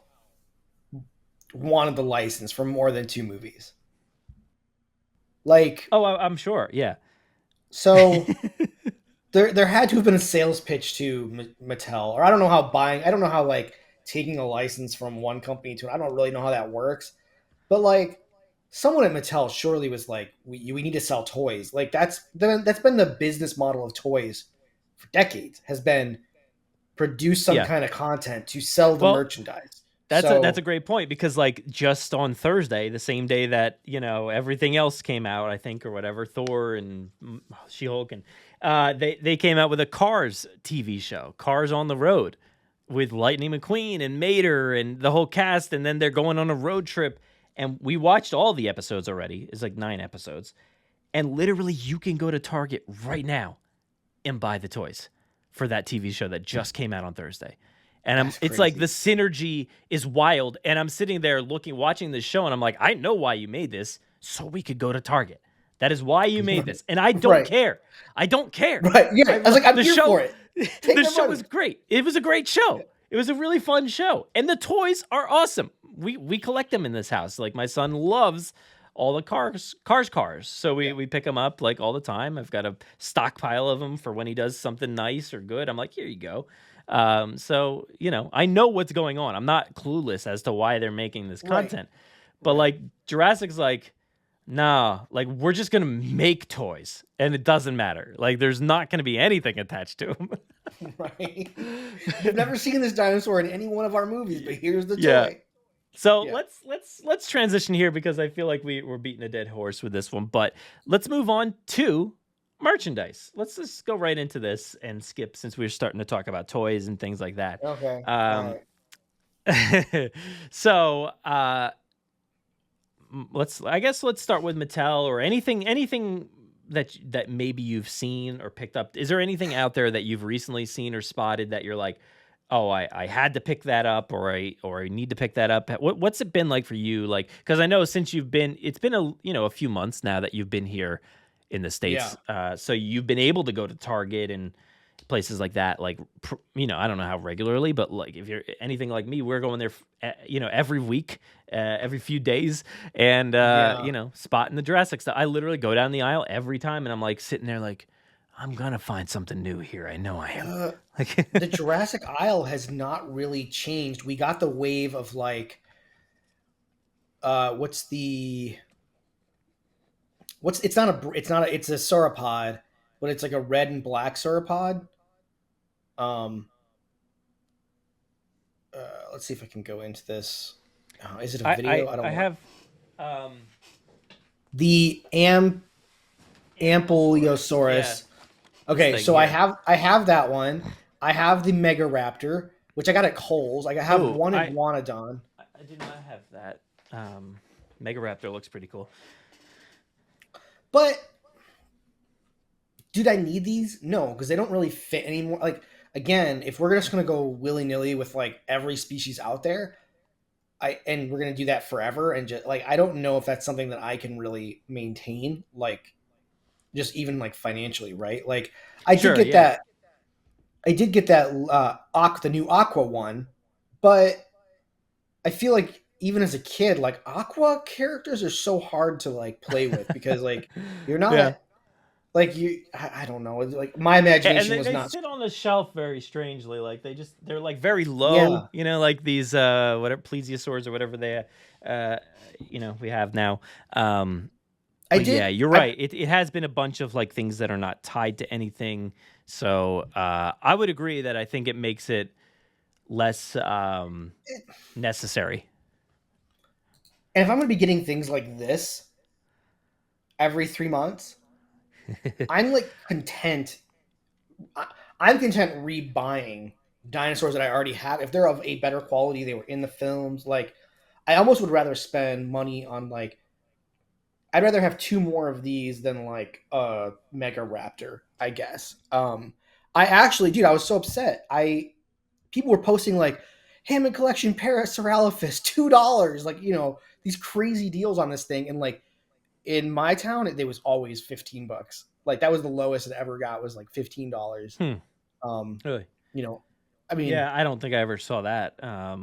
wanted the license for more than 2 movies. Like, I'm sure, yeah. So there had to have been a sales pitch to Mattel, or I don't know how like taking a license from one company to, I don't really know how that works, but like someone at Mattel surely was like, we need to sell toys. Like that's been the business model of toys for decades, has been produce some kind of content to sell the merchandise. That's a great point, because like just on Thursday, the same day that everything else came out, I think, or whatever, Thor and She-Hulk, and they came out with a Cars TV show, Cars on the Road, with Lightning McQueen and Mater and the whole cast, and then they're going on a road trip, and we watched all the episodes already. It's like 9 episodes, and literally you can go to Target right now and buy the toys for that TV show that just came out on Thursday. And it's like the synergy is wild. And I'm sitting there watching this show, and I'm like, I know why you made this, so we could go to Target. That is why you made this. And I don't care. I don't care. Right. Yeah. I was like, I'm here for it. The show was great. It was a great show. It was a really fun show. And the toys are awesome. We collect them in this house. Like, my son loves all the cars. So we pick them up like all the time. I've got a stockpile of them for when he does something nice or good. I'm like, here you go. So, I know what's going on. I'm not clueless as to why they're making this content, but like Jurassic's like, No, like we're just gonna make toys, and it doesn't matter. Like there's not gonna be anything attached to them. Right? You've never seen this dinosaur in any one of our movies, but here's the toy. So let's transition here because I feel like we're beating a dead horse with this one. But let's move on to merchandise. Let's just go right into this and skip since we're starting to talk about toys and things like that. Okay. So let's start with Mattel or anything that maybe you've seen or picked up. Is there anything out there that you've recently seen or spotted that you're like, oh, I had to pick that up, or I need to pick that up? What's it been like for you? Like, because I know since it's been a few months now that you've been here in the States. So you've been able to go to Target and places like that, like, I don't know how regularly, but like if you're anything like me, we're going there, every week, every few days, and spotting the Jurassic stuff. I literally go down the aisle every time, and I'm like sitting there like, I'm gonna find something new here. I know I am. The Jurassic aisle has not really changed. We got the wave of like, it's a sauropod, but it's like a red and black sauropod. Let's see if I can go into this. Is it a video? I don't know. I have the Ampeliosaurus. Yeah. Okay, so I have that one. I have the Megaraptor, which I got at Kohl's. I have one Iguanodon. I did not have that. Megaraptor looks pretty cool. But did I need these? No, because they don't really fit anymore. Like, again, if we're just going to go willy-nilly with like every species out there, and we're going to do that forever, and just like, I don't know if that's something that I can really maintain, like, just even like financially, right? Like, I did get that the new Aqua one, but I feel like even as a kid, like Aqua characters are so hard to like play with because like you're not like I don't know, like my imagination was not. They sit on the shelf very strangely, like they're like very low, like these whatever plesiosaurs or whatever they we have now. You're right. It has been a bunch of like things that are not tied to anything. So I would agree that I think it makes it less necessary. And if I'm going to be getting things like this every 3 months, I'm like content. I'm content rebuying dinosaurs that I already have. If they're of a better quality, they were in the films. Like, I almost would rather spend money on like, I'd rather have 2 more of these than like a Megaraptor, I guess. I was so upset. People were posting like Hammond Collection Parasaurolophus, $2, like, these crazy deals on this thing. And like in my town, it was always $15. Like that was the lowest it ever got, was like $15. Really? I mean, I don't think I ever saw that. I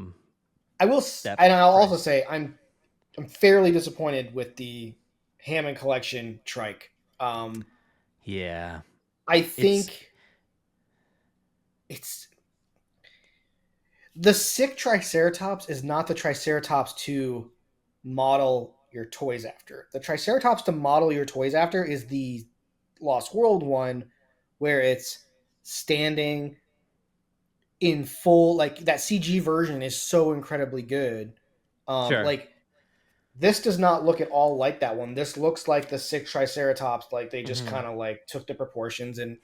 will, and I'll also say I'm fairly disappointed with the Hammond Collection trike. I think it's the sick Triceratops is not the Triceratops to model your toys after. The Triceratops to model your toys after is the Lost World one, where it's standing in full, like that CG version is so incredibly good. Like, this does not look at all like that one. This looks like the sick Triceratops. Like they just kind of like took the proportions and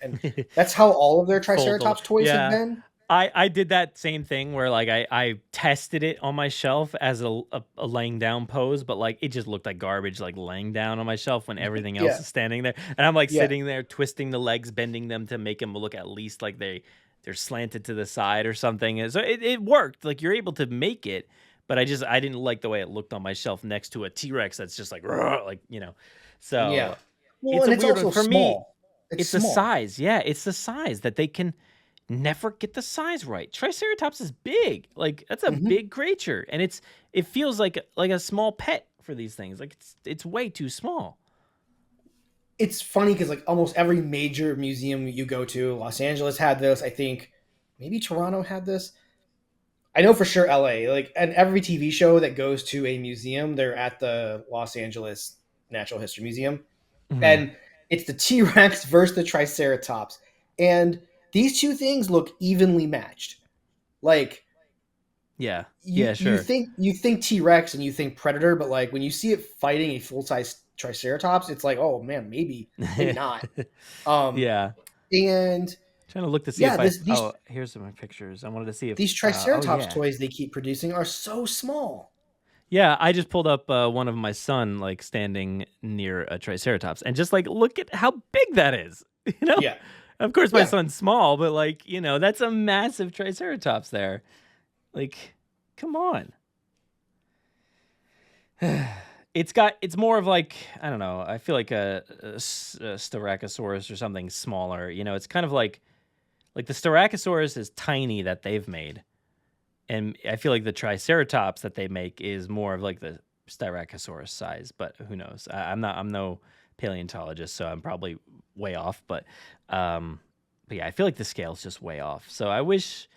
that's how all of their Triceratops toys have been. I did that same thing where like I tested it on my shelf as a laying down pose, but like it just looked like garbage, like laying down on my shelf when everything else is standing there. And I'm like sitting there twisting the legs, bending them to make them look at least like they're slanted to the side or something. And so it worked. Like you're able to make it. But I didn't like the way it looked on my shelf next to a T-Rex that's just like, So well, it's also for small. It's the size. Yeah, it's the size that they can never get the size right. Triceratops is big. Like that's a big creature, and it feels like a small pet for these things. Like it's way too small. It's funny because like almost every major museum you go to, Los Angeles had this. I think maybe Toronto had this. I know for sure LA, like, and every TV show that goes to a museum, they're at the Los Angeles Natural History Museum. And it's the T-Rex versus the Triceratops. And these two things look evenly matched. Like, sure. You think T-Rex and you think Predator, but like when you see it fighting a full-size Triceratops, it's like, oh man, maybe not. And trying to look to see if here's my pictures. I wanted to see if these Triceratops toys they keep producing are so small. Yeah, I just pulled up one of my son like standing near a Triceratops, and just like look at how big that is. Yeah. Of course, my son's small, but like that's a massive Triceratops there. Like, come on. It's more of like, I don't know. I feel like a Styracosaurus or something smaller. It's kind of like the Styracosaurus is tiny that they've made. And I feel like the Triceratops that they make is more of like the Styracosaurus size, but who knows? I'm no paleontologist, so I'm probably way off. But yeah, I feel like the scale's just way off. So I wish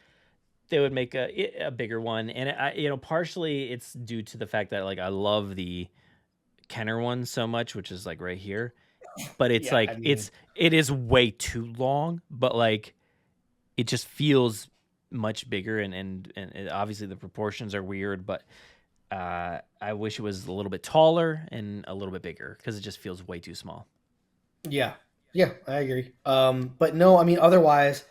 they would make a bigger one. And partially it's due to the fact that like I love the Kenner one so much, which is like right here. But it's it is way too long, but like it just feels much bigger and obviously the proportions are weird, but I wish it was a little bit taller and a little bit bigger because it just feels way too small. Yeah, I agree. But no, I mean, otherwise,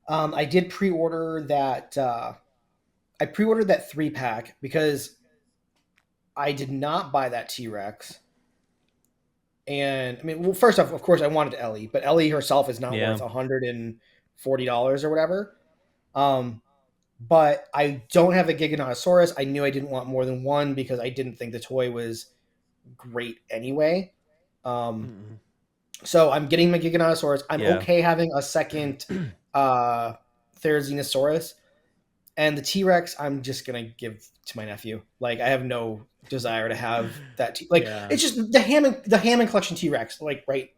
I did pre-order that. I pre-ordered that 3-pack because I did not buy that T-Rex. And I mean, well, first off, of course, I wanted Ellie, but Ellie herself is not worth $140 or whatever. But I don't have a Giganotosaurus. I knew I didn't want more than one because I didn't think the toy was great anyway. So I'm getting my Giganotosaurus. I'm okay having a second Therizinosaurus. And the T-Rex, I'm just going to give to my nephew. Like, I have no desire to have that. It's just the Hammond Collection T-Rex. Like, right.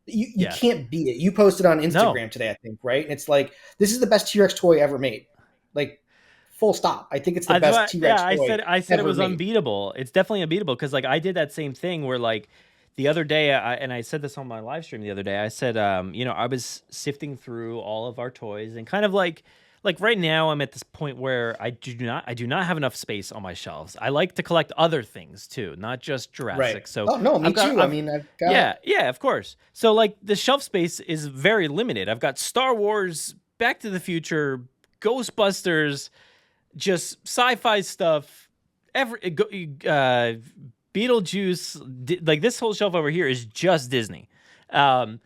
You can't beat it. You posted on Instagram today, I think, right? And it's like, this is the best T-Rex toy ever made. Like, full stop. I think it's the best T-Rex toy I said it was made. unbeatable. It's definitely unbeatable because, like, I did that same thing where, like, the other day, I said this on my live stream the other day. I said, I was sifting through all of our toys and kind of like right now, I'm at this point where I do not have enough space on my shelves. I like to collect other things too, not just Jurassic. Right. So, me too. I've got yeah, of course. So like the shelf space is very limited. I've got Star Wars, Back to the Future, Ghostbusters, just sci-fi stuff. Beetlejuice, like this whole shelf over here is just Disney, and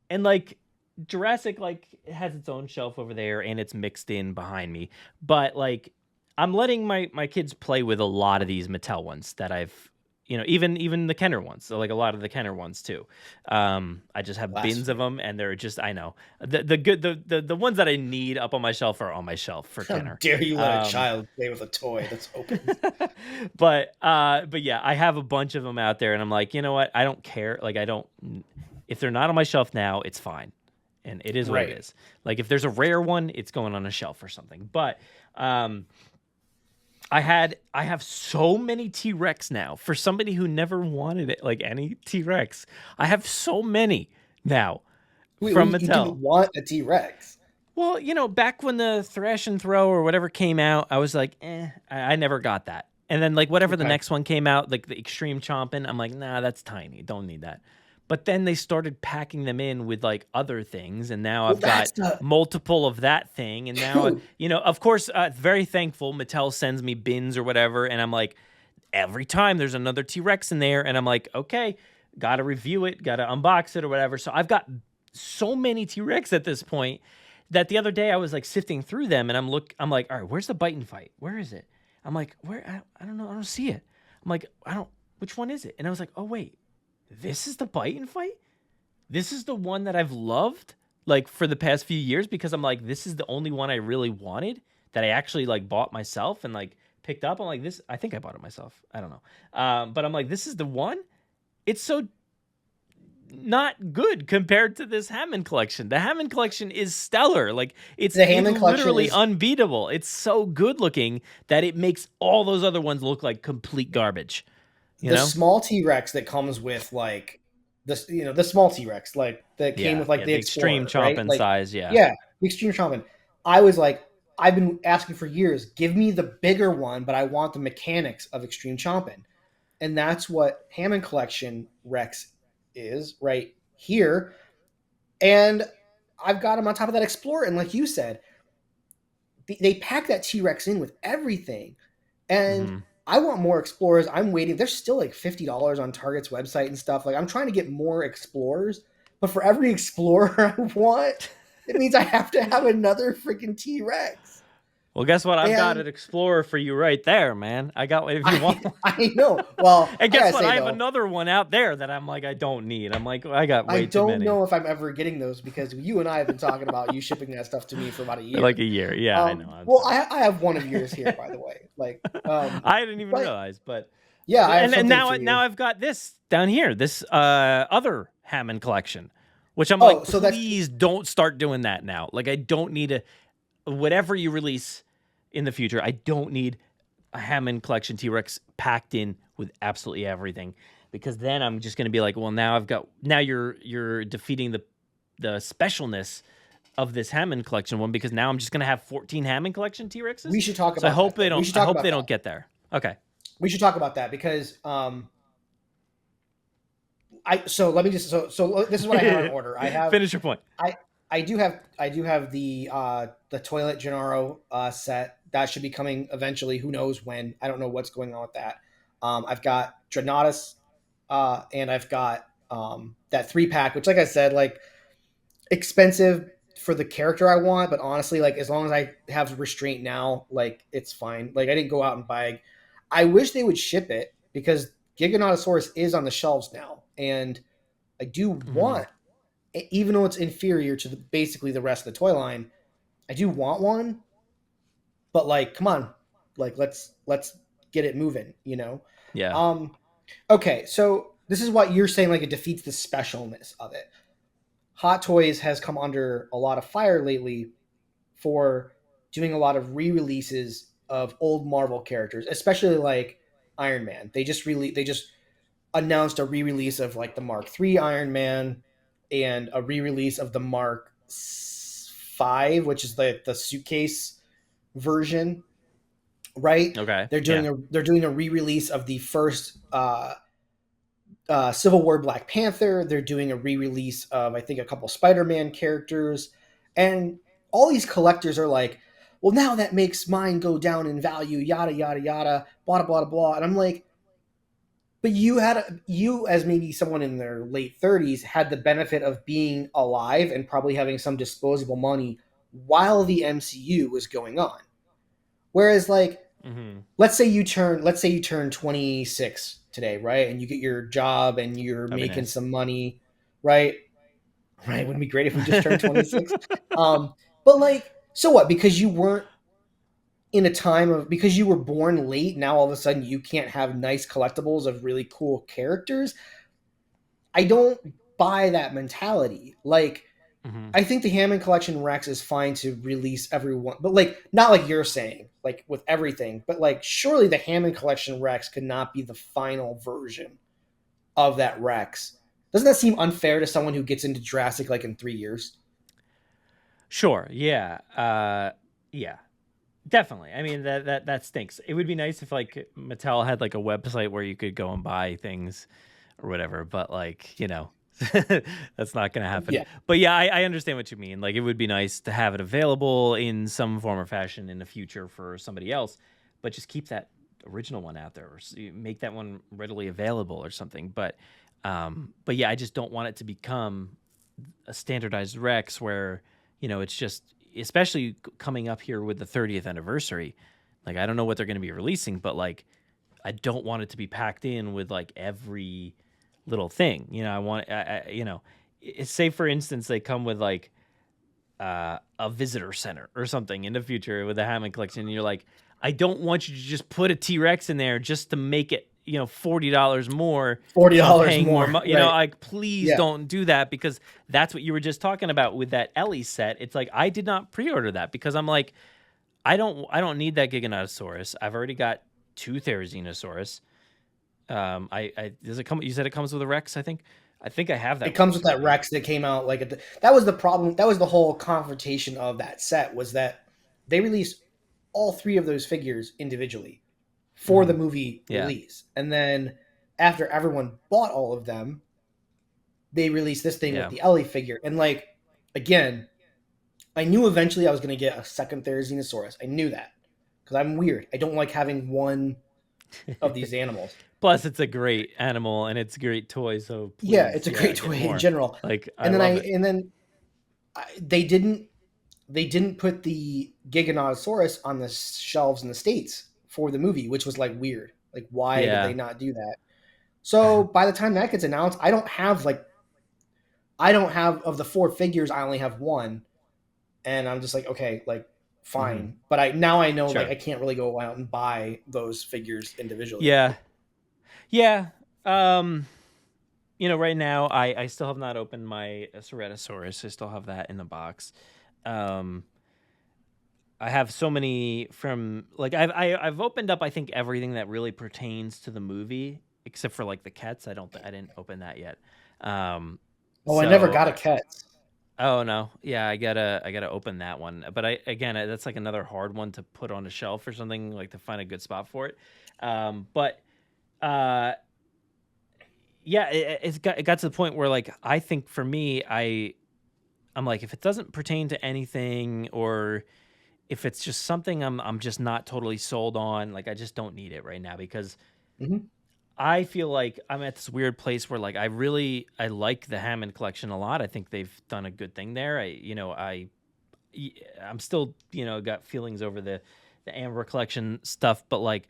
like Jurassic like has its own shelf over there and it's mixed in behind me. But like I'm letting my kids play with a lot of these Mattel ones that I've even the Kenner ones. So like a lot of the Kenner ones too. I just have bins of them and they're just I know the ones that I need up on my shelf are on my shelf for Kenner. How dare you let a child play with a toy that's open? But yeah, I have a bunch of them out there and I'm like, you know what? I don't care. Like if they're not on my shelf now, it's fine. And it is what it is. Like if there's a rare one, it's going on a shelf or something. But I have so many T-Rex now for somebody who never wanted it, like any T-Rex. I have so many now from Mattel. You didn't want a T-Rex? Well, back when the Thrash and Throw or whatever came out, I was like, I never got that. And then like whatever the next one came out, like the Extreme Chomping, I'm like, nah, that's tiny. Don't need that. But then they started packing them in with like other things, and now I've got multiple of that thing. And now, of course, very thankful Mattel sends me bins or whatever, and I'm like, every time there's another T-Rex in there, and I'm like, okay, got to review it, got to unbox it or whatever. So I've got so many T-Rex at this point that the other day I was like sifting through them, and I'm like, all right, where's the Bite and Fight? Where is it? I'm like, where? I don't know, I don't see it. I'm like, which one is it? And I was like, oh wait. This is the Bite and Fight? This is the one that I've loved like for the past few years because I'm like, this is the only one I really wanted that I actually like bought myself and like picked up. I'm like, this, I think I bought it myself. I don't know. But I'm like, this is the one. It's so not good compared to this Hammond collection. The Hammond collection is stellar. Like it's literally unbeatable. It's so good looking that it makes all those other ones look like complete garbage. The small T-Rex that comes with like this, the small T-Rex like that came with like the extreme Explorer, chomping right? size, the extreme chomping. I was like, I've been asking for years, give me the bigger one, but I want the mechanics of extreme chomping. And that's what Hammond Collection Rex is right here. And I've got him on top of that Explorer. And like you said, they pack that T-Rex in with everything. And I want more Explorers. I'm waiting. There's still like $50 on Target's website and stuff. Like I'm trying to get more Explorers. But for every Explorer I want, it means I have to have another freaking T-Rex. Well, guess what? I've got an Explorer for you right there, man. I got one if you want. I know. Well, and guess what? I have another one out there that I'm like, I don't need. I'm like, I got way too many. I don't know if I'm ever getting those because you and I have been talking about you shipping that stuff to me for about a year. Like a year. Yeah, I know. Well, I have one of yours here, by the way. Like, I didn't even realize, but yeah. And now I've got this down here, this other Hammond collection, which I'm like, so please don't start doing that now. Like, I don't need whatever you release in the future, I don't need a Hammond Collection T-Rex packed in with absolutely everything, because then I'm just going to be like, well, now you're defeating the specialness of this Hammond Collection one, because now I'm just going to have 14 Hammond Collection T-Rexes. We should talk about. So I hope they don't. I hope they don't get there. Okay. We should talk about that because So let me just so this is what I have on order. I have finish your point. I do have the Toilet Gennaro set that should be coming eventually. Who knows when? I don't know what's going on with that. I've got Dreadnoughtus, and I've got that 3-pack, which, like I said, like expensive for the character I want, but honestly, like as long as I have restraint now, like it's fine. Like I didn't go out and buy. I wish they would ship it because Giganotosaurus is on the shelves now, and I do want, even though it's inferior to basically the rest of the toy line, I do want one. But like, come on, like let's get it moving, you know? Yeah. Okay, so this is what you're saying, like it defeats the specialness of it. Hot Toys has come under a lot of fire lately for doing a lot of re-releases of old Marvel characters, especially like Iron Man. They just announced a re-release of like the Mark III Iron Man and a re-release of the Mark V, which is the suitcase version, right? Okay. They're doing a re-release of the first Civil War Black Panther. They're doing a re-release of, I think, a couple Spider-Man characters, and all these collectors are like, well, now that makes mine go down in value, yada yada yada, blah blah blah. And I'm like, but you as maybe someone in their late 30s had the benefit of being alive and probably having some disposable money while the MCU was going on. Whereas like, let's say you turn 26 today, right? And you get your job and you're making some money, right? Right. Wouldn't it be great if we just turned 26? But like, so what? Because you weren't in a time of, because you were born late, now all of a sudden you can't have nice collectibles of really cool characters. I don't buy that mentality. Like, I think the Hammond Collection Rex is fine to release everyone, but like, not like you're saying, like with everything, but like, surely the Hammond Collection Rex could not be the final version of that Rex. Doesn't that seem unfair to someone who gets into Jurassic like in 3 years? Sure. Yeah. Yeah. Definitely. I mean, that stinks. It would be nice if like Mattel had like a website where you could go and buy things or whatever, but like, you know, that's not going to happen. Yeah. But yeah, I understand what you mean. Like, it would be nice to have it available in some form or fashion in the future for somebody else, but just keep that original one out there, or make that one readily available or something. But yeah, I just don't want it to become a standardized Rex where, you know, it's just, especially coming up here with the 30th anniversary. Like, I don't know what they're going to be releasing, but like, I don't want it to be packed in with like every little thing. You know, I want, you know, say for instance, they come with like a visitor center or something in the future with the Hammond Collection. And you're like, I don't want you to just put a T-Rex in there just to make it, you know, $40 more. $40 more. You know, like, please don't do that, because that's what you were just talking about with that Ellie set. It's like, I did not pre-order that because I'm like, I don't need that Giganotosaurus. I've already got 2 Therizinosaurus. I does it come? You said it comes with a Rex. I think I have that. It comes with that Rex that came out like that was the problem. That was the whole confrontation of that set, was that they released all 3 of those figures individually for the movie release, and then after everyone bought all of them, they released this thing with the Ellie figure. And like, again, I knew eventually I was going to get a second Therizinosaurus. I knew that because I'm weird. I don't like having one of these animals. Plus, it's a great animal and it's a great toy. So please, it's a great toy in general. Like, they didn't put the Giganotosaurus on the shelves in the States for the movie, which was like weird. Like, why did they not do that? So by the time that gets announced, I don't have of the 4 figures, I only have 1, and I'm just like, okay, like fine. But I know like I can't really go out and buy those figures individually. Yeah. Right now I still have not opened my Ceratosaurus. I still have that in the box. I have so many from like I've opened up, I think, everything that really pertains to the movie except for like the Kets. I didn't open that yet. I never got a Ket. Oh no, yeah, I gotta open that one. But that's like another hard one to put on a shelf or something, like to find a good spot for it. It got to the point where like I think for me, I'm like, if it doesn't pertain to anything, or if it's just something I'm just not totally sold on, like I just don't need it right now, because I feel like I'm at this weird place where like I like the Hammond collection a lot. I think they've done a good thing there. I'm still got feelings over the Amber collection stuff, but like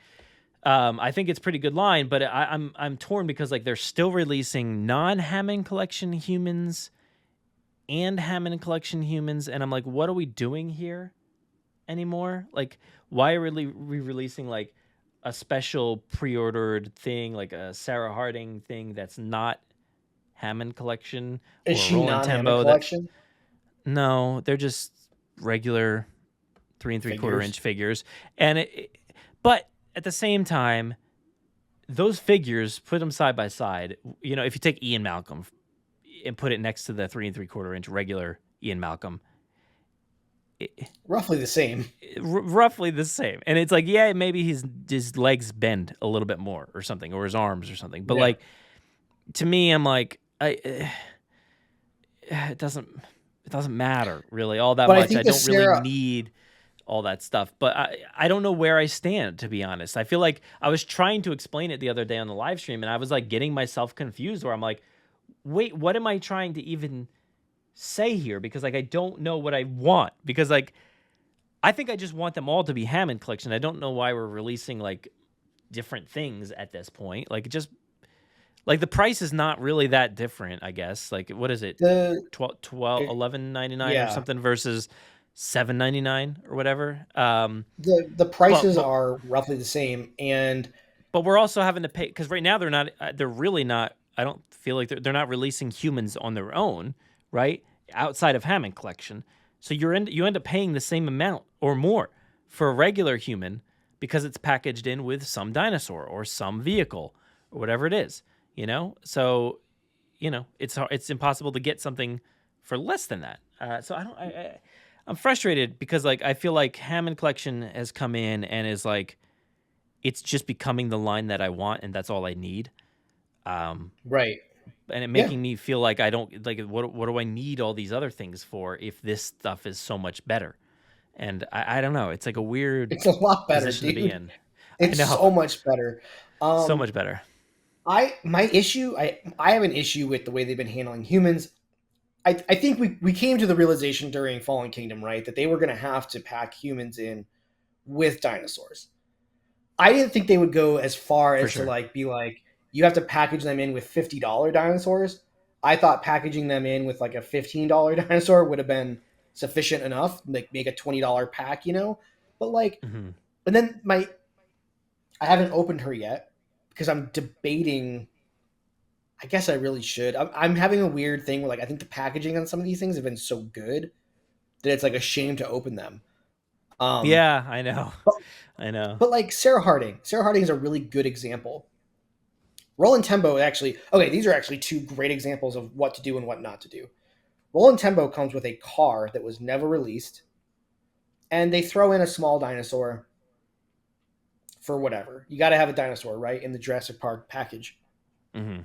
I think it's a pretty good line. But I'm torn because like they're still releasing non-Hammond collection humans and Hammond collection humans, and I'm like, what are we doing here anymore? Like, why are we re-releasing like a special pre-ordered thing, like a Sarah Harding thing that's not Hammond collection? Is she not Hammond collection? No, they're just regular 3 3/4 inch figures. But at the same time, those figures, put them side by side. If you take Ian Malcolm and put it next to the 3 3/4 inch regular Ian Malcolm, roughly the same. And it's like, yeah, maybe his legs bend a little bit more or something, or his arms or something. But like, to me, I'm like, it doesn't matter really all that much. I don't really need all that stuff. But I don't know where I stand, to be honest. I feel like I was trying to explain it the other day on the live stream, and I was like getting myself confused, where I'm like, wait, what am I trying to even say here? Because like I don't know what I want, because like I think I just want them all to be Hammond collection. I don't know why we're releasing like different things at this point. Like, just like the price is not really that different, I guess. Like, what is it? $11.99 or something versus $7.99 or whatever. The prices are roughly the same, but we're also having to pay, because right now they're really not. I don't feel like they're not releasing humans on their own, right? Outside of Hammond collection. So you end up paying the same amount or more for a regular human because it's packaged in with some dinosaur or some vehicle or whatever it is, So, it's impossible to get something for less than that. So I'm frustrated because like I feel like Hammond collection has come in and is like, it's just becoming the line that I want, and that's all I need. Right. And it making me feel like I don't like, what do I need all these other things for if this stuff is so much better? And I don't know. It's like a weird. It's a lot better, dude. To be in. It's so much better. So much better. I have an issue with the way they've been handling humans. I think we came to the realization during Fallen Kingdom, right, that they were going to have to pack humans in with dinosaurs. I didn't think they would go as far as to like be like, you have to package them in with $50 dinosaurs. I thought packaging them in with like a $15 dinosaur would have been sufficient enough, like make a $20 pack, But like, and then I haven't opened her yet because I'm debating. I guess I really should. I'm having a weird thing where like I think the packaging on some of these things have been so good that it's like a shame to open them. Yeah, I know. I know. But like Sarah Harding is a really good example. Roland Tembo actually, okay, these are actually two great examples of what to do and what not to do. Roland Tembo comes with a car that was never released, and they throw in a small dinosaur for whatever. You got to have a dinosaur, right, in the Jurassic Park package. Mm-hmm.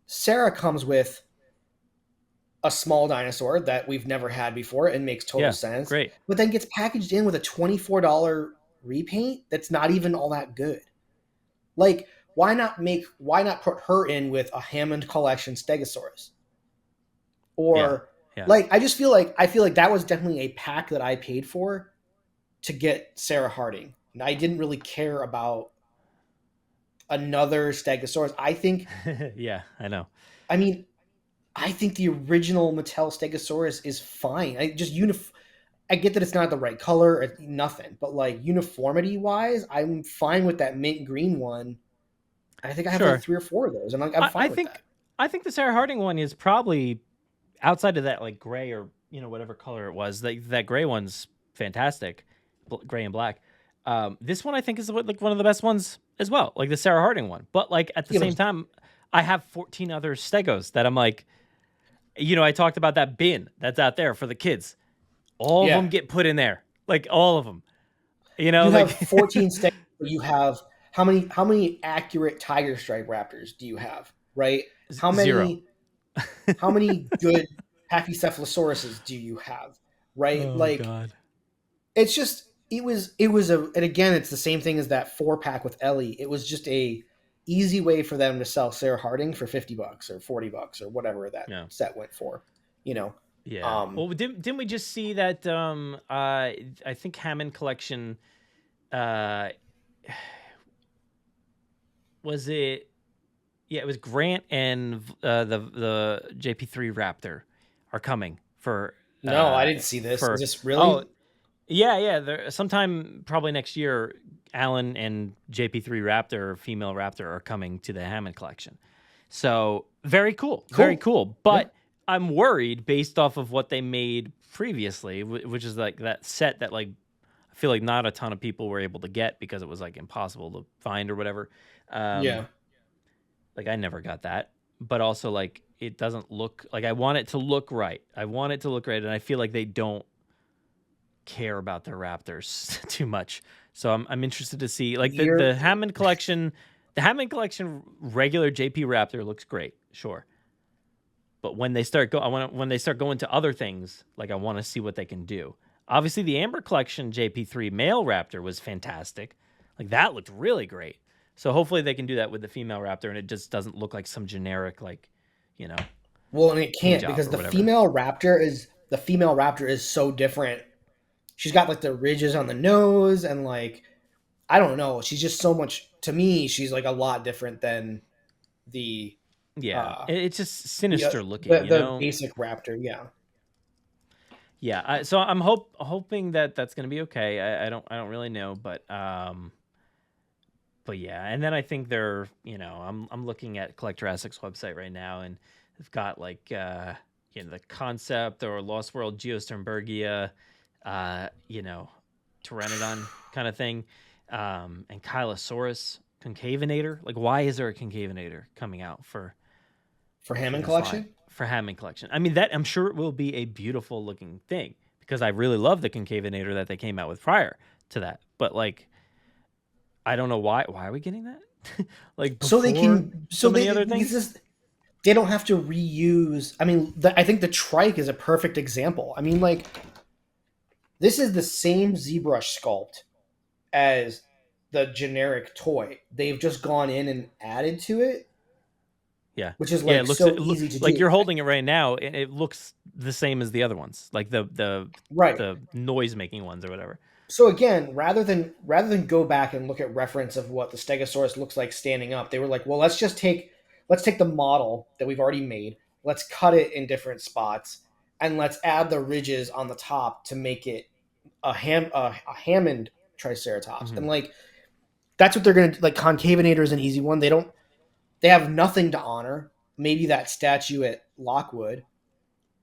Sarah comes with a small dinosaur that we've never had before and makes total sense. Great. But then gets packaged in with a $24 repaint that's not even all that good. Like, why not put her in with a Hammond Collection Stegosaurus? Or like, I feel like that was definitely a pack that I paid for to get Sarah Harding. And I didn't really care about another Stegosaurus. I think yeah, I know. I mean, I think the original Mattel Stegosaurus is fine. I get that it's not the right color or nothing, but like uniformity wise, I'm fine with that mint green one. I think I have like 3 or 4 of those, and I'm fine with that. I think the Sarah Harding one is probably outside of that, like gray or whatever color it was. That gray one's fantastic, gray and black. This one I think is like one of the best ones as well, like the Sarah Harding one. But like at the same time, I have 14 other Stegos that I'm like, I talked about that bin that's out there for the kids. All of them get put in there, like all of them. You have 14 Stegos. You have how many accurate tiger stripe raptors do you have? Right? How many? 0. How many good Pachycephalosauruses do you have? Right? Oh, God. It's just and again, it's the same thing as that 4-pack with Ellie. It was just a easy way for them to sell Sarah Harding for $50 or $40 or whatever that set went for. Yeah. Well, didn't we just see that? I think Hammond Collection. Was it? Yeah, it was Grant and the JP3 Raptor are coming for. No, I didn't see this. Is this really? Oh, yeah. Sometime probably next year, Alan and JP3 Raptor, female Raptor, are coming to the Hammond Collection. So very cool. Very cool. But I'm worried based off of what they made previously, which is like that set that like I feel like not a ton of people were able to get because it was like impossible to find or whatever. Like I never got that, but also like it doesn't look like I want it to look right. And I feel like they don't care about their Raptors too much. So I'm interested to see like the Hammond Collection. The Hammond Collection regular JP Raptor looks great, sure. But when they start going to other things, like I want to see what they can do. Obviously, the Amber Collection JP3 male Raptor was fantastic. Like that looked really great. So hopefully they can do that with the female Raptor, and it just doesn't look like some generic, like, Well, and it can't because the female Raptor is so different. She's got like the ridges on the nose, and like I don't know. She's just so much. To me, she's like a lot different than the. Yeah, it's just sinister looking. The basic Raptor, Yeah, so I'm hoping that that's going to be okay. I don't really know, but yeah, and then I think they're I'm looking at Collect Jurassic's website right now, and they've got like the concept or Lost World Geosternbergia, Pteranodon kind of thing, and Kylosaurus Concavinator. Like, why is there a Concavinator coming out for Hammond Collection? For Hammond Collection. I mean, that I'm sure it will be a beautiful looking thing because I really love the Concavinator that they came out with prior to that. But like, I don't know why. Why are we getting that? Like, so they can. So many other things. They don't have to reuse. I mean, I think the trike is a perfect example. I mean, like, this is the same ZBrush sculpt as the generic toy. They've just gone in and added to it. Yeah, which is like easy to do. Like you're holding it right now, and it looks the same as the other ones, like the noise making ones or whatever. So again, rather than go back and look at reference of what the Stegosaurus looks like standing up, they were like, well, let's take the model that we've already made, let's cut it in different spots, and let's add the ridges on the top to make it a Hammond Triceratops. Mm-hmm. And like that's what they're gonna like. Concavinator is an easy one. They have nothing to honor. Maybe that statue at Lockwood,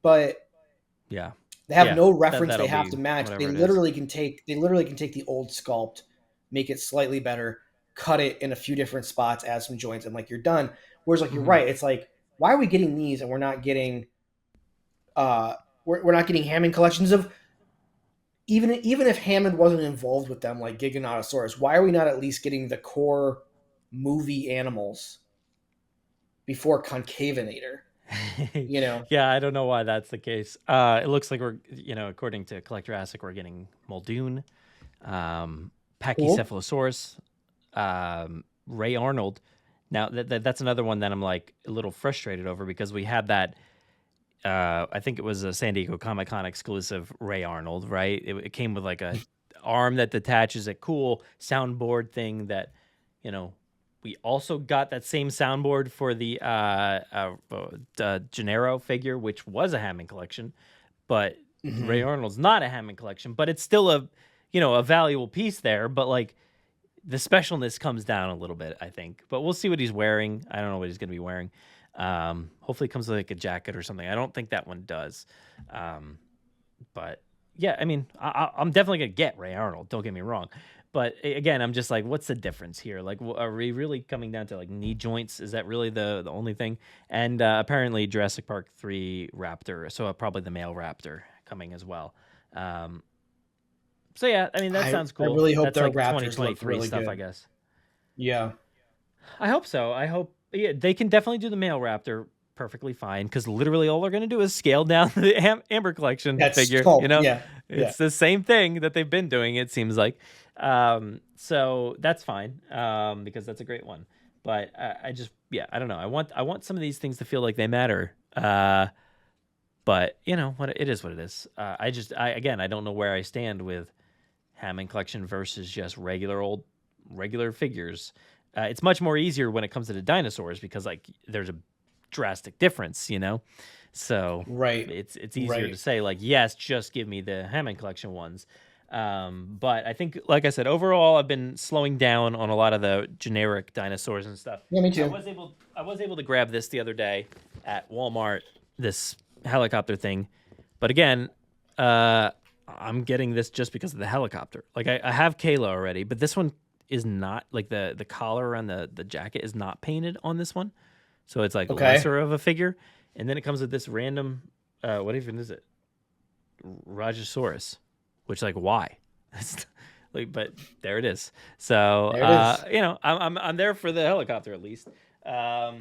but yeah, they have no reference they have to match. They literally can take the old sculpt, make it slightly better. cut it in a few different spots, add some joints, and like you're done. Whereas like you're right, it's like, why are we getting these and we're not getting we're not getting Hammond collections of even if Hammond wasn't involved with them, like Giganotosaurus, why are we not at least getting the core movie animals before Concavenator? Yeah, I don't know why that's the case. It looks like we're, according to Collect Jurassic, we're getting Muldoon, Pachycephalosaurus, Ray Arnold. Now that's another one that I'm like a little frustrated over, because we had that. I think it was a San Diego Comic-Con exclusive Ray Arnold, right? It came with like a arm that detaches, a cool soundboard thing that, we also got that same soundboard for the Gennaro figure, which was a Hammond collection, but Ray Arnold's not a Hammond collection, but it's still a valuable piece there. But like the specialness comes down a little bit, I think. But we'll see what he's wearing. I don't know what he's going to be wearing. Hopefully it comes with like a jacket or something. I don't think that one does. But yeah, I mean, I'm definitely going to get Ray Arnold. Don't get me wrong. But again, I'm just like, what's the difference here? Like, are we really coming down to like knee joints? Is that really the only thing? And apparently Jurassic Park 3 Raptor, so probably the male Raptor coming as well. So yeah, I mean, that sounds cool. I really hope that's their like Raptors 2023 look really stuff, good. I guess. Yeah. I hope so. I hope they can definitely do the male Raptor perfectly fine, because literally all they're going to do is scale down the Amber Collection figure. It's the same thing that they've been doing, it seems like. So that's fine, because that's a great one. But I don't know. I want some of these things to feel like they matter. But what it is what it is. I don't know where I stand with Hammond Collection versus just regular figures. It's much more easier when it comes to the dinosaurs, because like there's a drastic difference, so right. It's easier to say like, yes, just give me the Hammond Collection ones. But I think, like I said, overall, I've been slowing down on a lot of the generic dinosaurs and stuff. Yeah, me too. I was able to grab this the other day at Walmart, this helicopter thing. But again, I'm getting this just because of the helicopter. Like I have Kayla already, but this one is not, like the collar around the jacket is not painted on this one. So it's like lesser of a figure. And then it comes with this random, what even is it? Rajasaurus. Which, like, why? But there it is. So, I'm there for the helicopter at least. But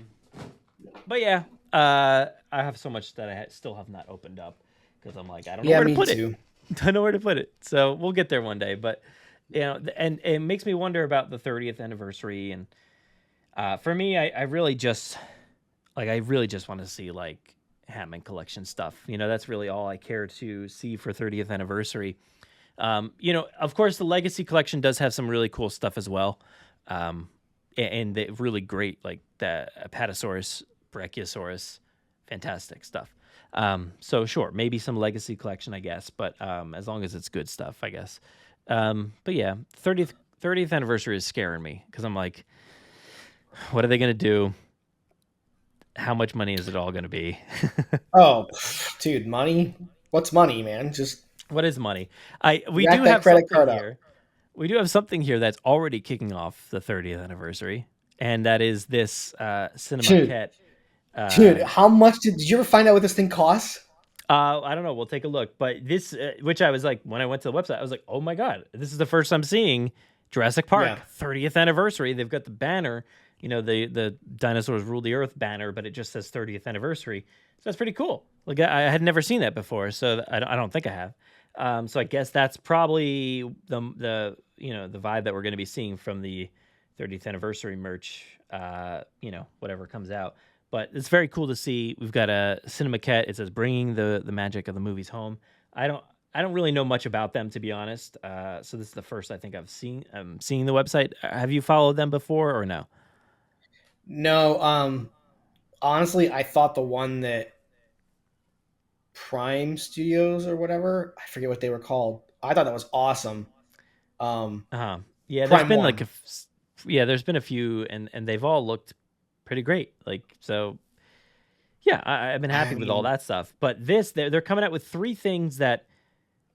yeah, I have so much that I still have not opened up, because I'm like, I don't know where to put it. I don't know where to put it. So we'll get there one day. But and it makes me wonder about the 30th anniversary. And for me, I really just want to see like Hammond Collection stuff. That's really all I care to see for 30th anniversary. Of course, the Legacy Collection does have some really cool stuff as well. And the really great, like the Apatosaurus, Brachiosaurus, fantastic stuff. So sure, maybe some Legacy Collection, I guess, but as long as it's good stuff, I guess. But yeah, 30th anniversary is scaring me, because I'm like, what are they going to do? How much money is it all going to be? Oh, dude, money? What's money, man? Just what is money? We do have something here. We do have something here that's already kicking off the 30th anniversary, and that is this Cinema Cat. Dude, how much did you ever find out what this thing costs? I don't know. We'll take a look. But this, which I was like, when I went to the website, I was like, oh my God, this is the first I'm seeing Jurassic Park 30th anniversary. They've got the banner, the dinosaurs rule the earth banner, but it just says 30th anniversary. So that's pretty cool. Like I had never seen that before, so I don't think I have. So I guess that's probably the vibe that we're going to be seeing from the 30th anniversary merch, whatever comes out. But it's very cool to see. We've got a Cinema Cat. It says bringing the magic of the movies home. I don't really know much about them, to be honest. So this is the first I think I've seen. I'm seeing the website. Have you followed them before or no? No. Honestly, I thought the one that Prime Studios or whatever, I forget what they were called. I thought that was awesome. Yeah, there's been there's been a few, and they've all looked pretty great. Like, so yeah, I've been happy with all that stuff. But they're coming out with three things that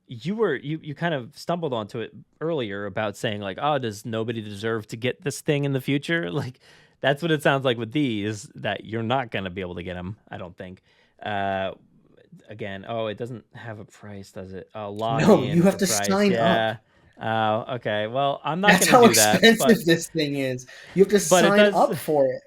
you kind of stumbled onto it earlier about saying like, oh, does nobody deserve to get this thing in the future? Like, that's what it sounds like with these, that you're not going to be able to get them, I don't think. Again, it doesn't have a price, does it? No, you have to sign up. Oh, okay. Well, I'm not going to do that. That's how expensive this thing is. You have to sign up for it.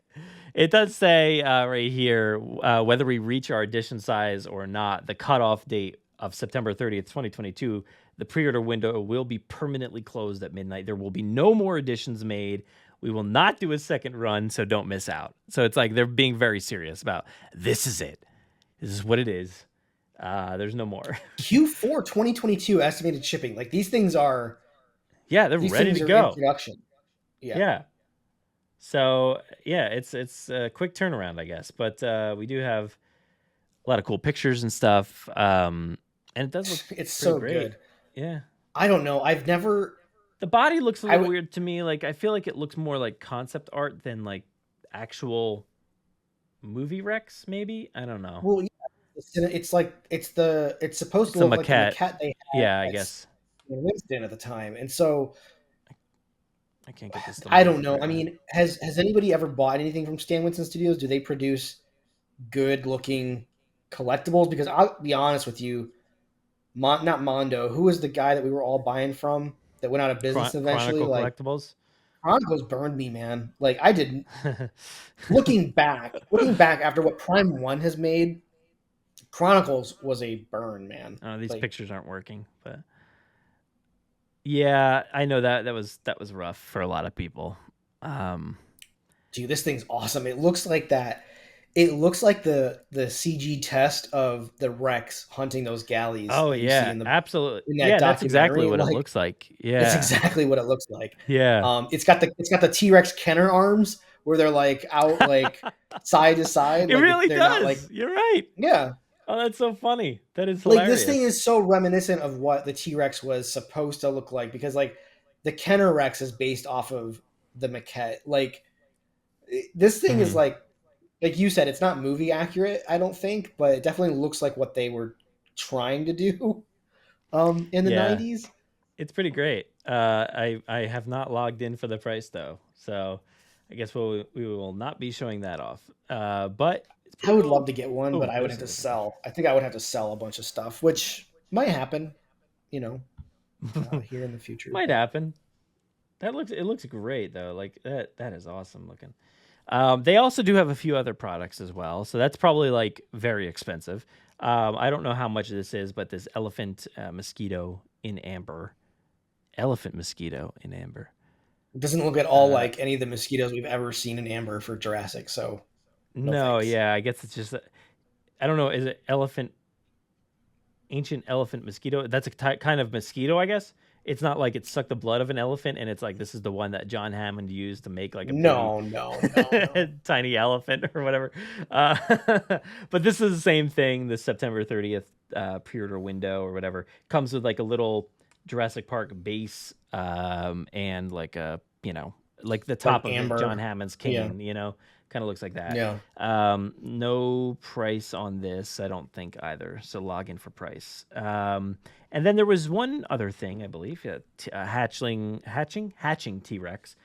It does say right here, whether we reach our edition size or not, the cutoff date of September 30th, 2022, the pre-order window will be permanently closed at midnight. There will be no more editions made. We will not do a second run, so don't miss out. So it's like they're being very serious about, this is it. This is what it is. There's no more. Q4 2022 estimated shipping. Like, these things are... Yeah, they're ready to go. In production. Yeah. So, yeah, it's a quick turnaround, I guess. But we do have a lot of cool pictures and stuff. And it does look it's so great. Good. Yeah. I don't know. I've never... The body looks a little weird to me. Like, I feel like it looks more like concept art than like actual movie Rex, maybe. I don't know. Well, yeah, it's like it's supposed to look like the maquette they had. Yeah, I guess. In Winston at the time, and so I can't get this. I don't know. Right. I mean, has anybody ever bought anything from Stan Winston Studios? Do they produce good looking collectibles? Because I'll be honest with you, not Mondo. Who was the guy that we were all buying from that went out of business eventually? Chronicle Collectibles. Chronicles burned me, man. Like, I didn't. looking back after what Prime 1 has made, Chronicles was a burn, man. Oh, these pictures aren't working, but yeah, I know that was rough for a lot of people. Dude, this thing's awesome. It looks like that. It looks like the CG test of the Rex hunting those galleys. Oh yeah, absolutely. Yeah, that's exactly what it looks like. Yeah, that's exactly what it looks like. Yeah, it's got the T-Rex Kenner arms where they're like out like side to side. It really does. You're right. Yeah. Oh, that's so funny. That is hilarious. Like, this thing is so reminiscent of what the T-Rex was supposed to look like, because like the Kenner Rex is based off of the maquette. Like, this thing is like you said, it's not movie accurate, I don't think, but it definitely looks like what they were trying to do in the 90s. It's pretty great. I have not logged in for the price though, so I guess we will not be showing that off. But I would love to get one, but I would have to sell. I think I would have to sell a bunch of stuff, which might happen, here in the future. Might happen. It looks great though. Like that is awesome looking. They also do have a few other products as well, so that's probably like very expensive. I don't know how much this is, but this elephant mosquito in amber. Elephant mosquito in amber. It doesn't look at all like any of the mosquitoes we've ever seen in amber for Jurassic, so no, I guess it's just, I don't know, is it ancient elephant mosquito? That's a kind of mosquito, I guess. It's not like it sucked the blood of an elephant and it's like, this is the one that John Hammond used to make like a no. tiny elephant or whatever. But this is the same thing. The September 30th pre-order window or whatever comes with like a little Jurassic Park base and like a, like the top like of John Hammond's cane, kind of looks like that. Yeah. No price on this, I don't think either. So log in for price. And then there was one other thing, I believe, hatching T-Rex.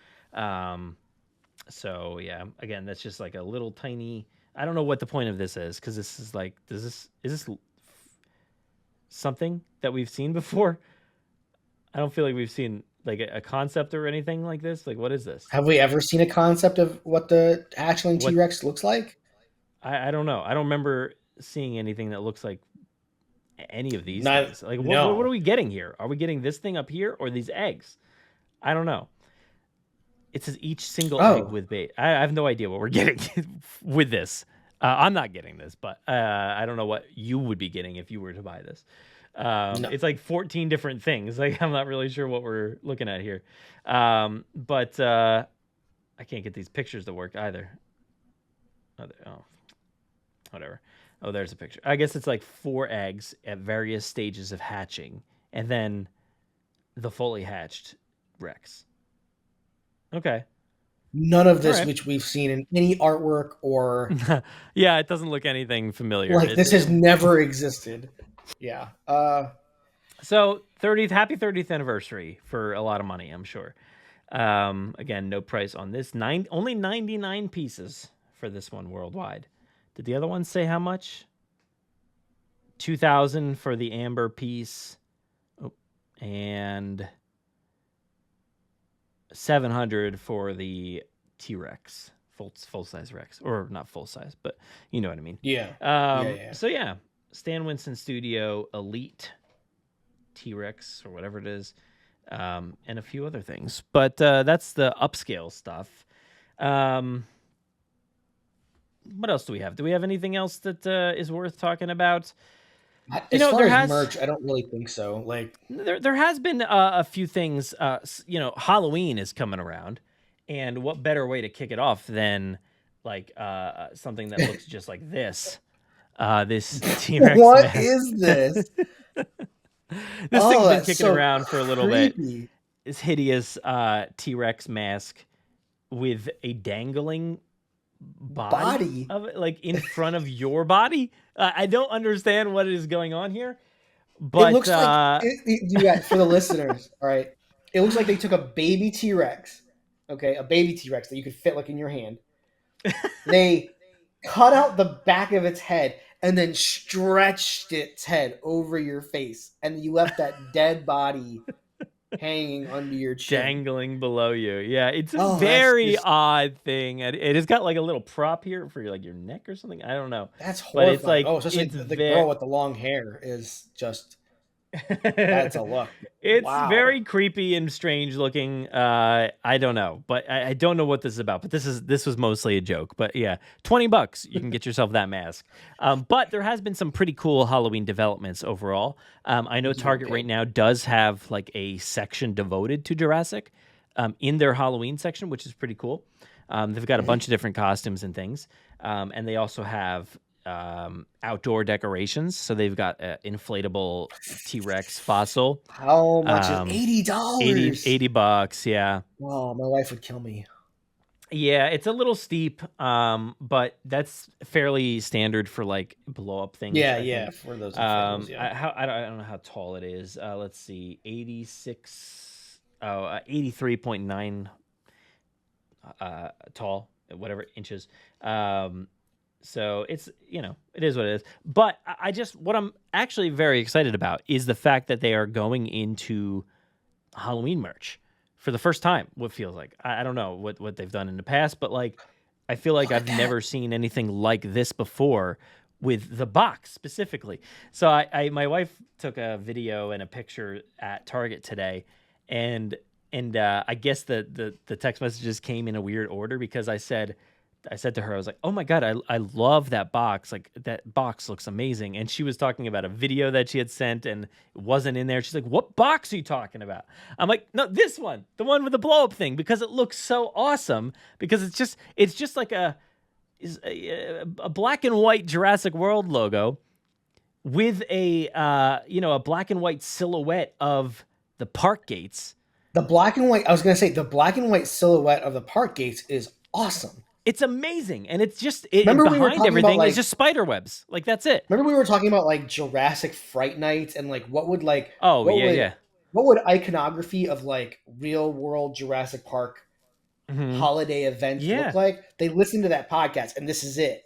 So yeah, again, that's just like a little tiny. I don't know what the point of this is, because this is like, is this something that we've seen before? I don't feel like we've seen like a concept or anything like this. Like, what is this? Have we ever seen a concept of what the hatchling T-Rex looks like? I don't know. I don't remember seeing anything that looks like any of these things. Like, what are we getting here? Are we getting this thing up here or these eggs? I don't know. It says each single egg with bait. I have no idea what we're getting with this. I'm not getting this, but I don't know what you would be getting if you were to buy this. No. It's like 14 different things. Like, I'm not really sure what we're looking at here. But I can't get these pictures to work either. Whatever. Oh, there's a picture. I guess it's like 4 eggs at various stages of hatching, and then the fully hatched Rex. Okay. None of this which we've seen in any artwork or... Yeah, it doesn't look anything familiar. Like, this has never existed. Yeah. So happy 30th anniversary for a lot of money, I'm sure. Again, no price on this. Only 99 pieces for this one worldwide. Did the other one say how much? 2,000 for the amber piece, and 700 for the T-Rex, full size Rex, or not full size, but you know what I mean. Yeah. So yeah, Stan Winston Studio Elite T-Rex or whatever it is, and a few other things. But that's the upscale stuff. What else do we have? Do we have anything else that is worth talking about? As far as merch, I don't really think so. Like there has been a few things. Halloween is coming around, and what better way to kick it off than like something that looks just like this? This T-Rex. What is this? This thing's been kicking around for a little bit. This hideous T-Rex mask with a dangling body of it, like in front of your body. I don't understand what is going on here, but it looks like for the listeners, all right, it looks like they took a baby T-Rex, okay, a baby T-Rex that you could fit like in your hand. They cut out the back of its head and then stretched its head over your face, and you left that dead body hanging under your chin, dangling below you. Yeah, it's a very odd thing. It has got like a little prop here for like your neck or something. I don't know. That's horrifying. But it's like, especially the girl with the long hair is just. That's a look. It's very creepy and strange looking. I don't know, but I don't know what this is about. But this was mostly a joke. But yeah, $20 you can get yourself that mask. But there has been some pretty cool Halloween developments overall. I know Target right now does have like a section devoted to Jurassic in their Halloween section, which is pretty cool. They've got a bunch of different costumes and things, and they also have outdoor decorations. So they've got an inflatable T-Rex fossil. How much is $80? $80, yeah. Oh, my wife would kill me. Yeah, it's a little steep, but that's fairly standard for like blow up things. Yeah, for those. I don't know how tall it is. Let's see, 83.9 tall, whatever inches. So it's, it is what it is. But what I'm actually very excited about is the fact that they are going into Halloween merch for the first time. What feels like, I don't know what they've done in the past, but like, I feel like I've never seen anything like this before with the box specifically. So my wife took a video and a picture at Target today, and I guess the text messages came in a weird order because I said to her, I was like, oh my God, I love that box. Like, that box looks amazing. And she was talking about a video that she had sent and it wasn't in there. She's like, what box are you talking about? I'm like, no, this one, the one with the blow up thing, because it looks so awesome, because it's just like a black and white Jurassic World logo with a black and white silhouette of the park gates. The black and white silhouette of the park gates is awesome. It's amazing, and it's just behind everything is just spider webs. Like, that's it. Remember we were talking about like Jurassic Fright Nights and like what would iconography of like real world Jurassic Park holiday events look like? They listened to that podcast, and this is it.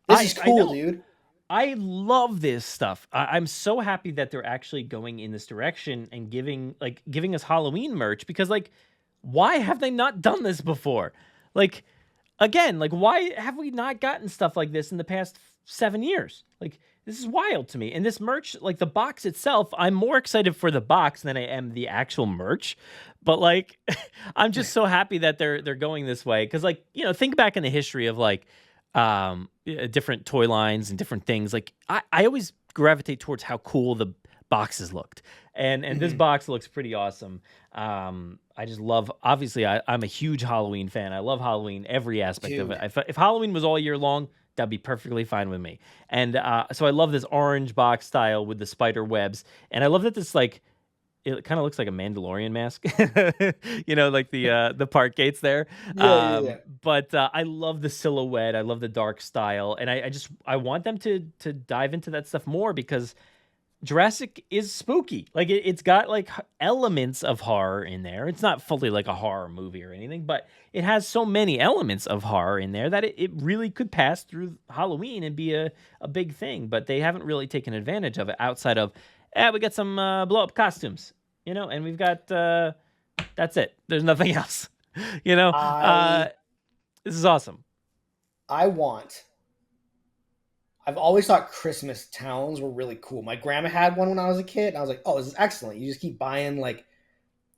This is cool, dude. I love this stuff. I'm so happy that they're actually going in this direction and giving us Halloween merch, because like, why have they not done this before? Like, again, like, why have we not gotten stuff like this in the past 7 years? Like, this is wild to me. And this merch, like the box itself, I'm more excited for the box than I am the actual merch. But like, I'm just so happy that they're going this way. Cause like, think back in the history of like, different toy lines and different things. Like, I always gravitate towards how cool the boxes looked. And this box looks pretty awesome. I just love, obviously I'm a huge Halloween fan. I love Halloween, every aspect of it. If Halloween was all year long, that'd be perfectly fine with me. And so I love this orange box style with the spider webs. And I love that this, like, it kind of looks like a Mandalorian mask, like the park gates there. Yeah. But I love the silhouette. I love the dark style. And I want them to dive into that stuff more, because Jurassic is spooky. Like it's got like elements of horror in there. It's not fully like a horror movie or anything, but it has so many elements of horror in there that it really could pass through Halloween and be a big thing. But they haven't really taken advantage of it outside of, we got some blow up costumes, and we've got that's it. There's nothing else, This is awesome. I've always thought Christmas towns were really cool. My grandma had one when I was a kid, and I was like, oh, this is excellent. You just keep buying like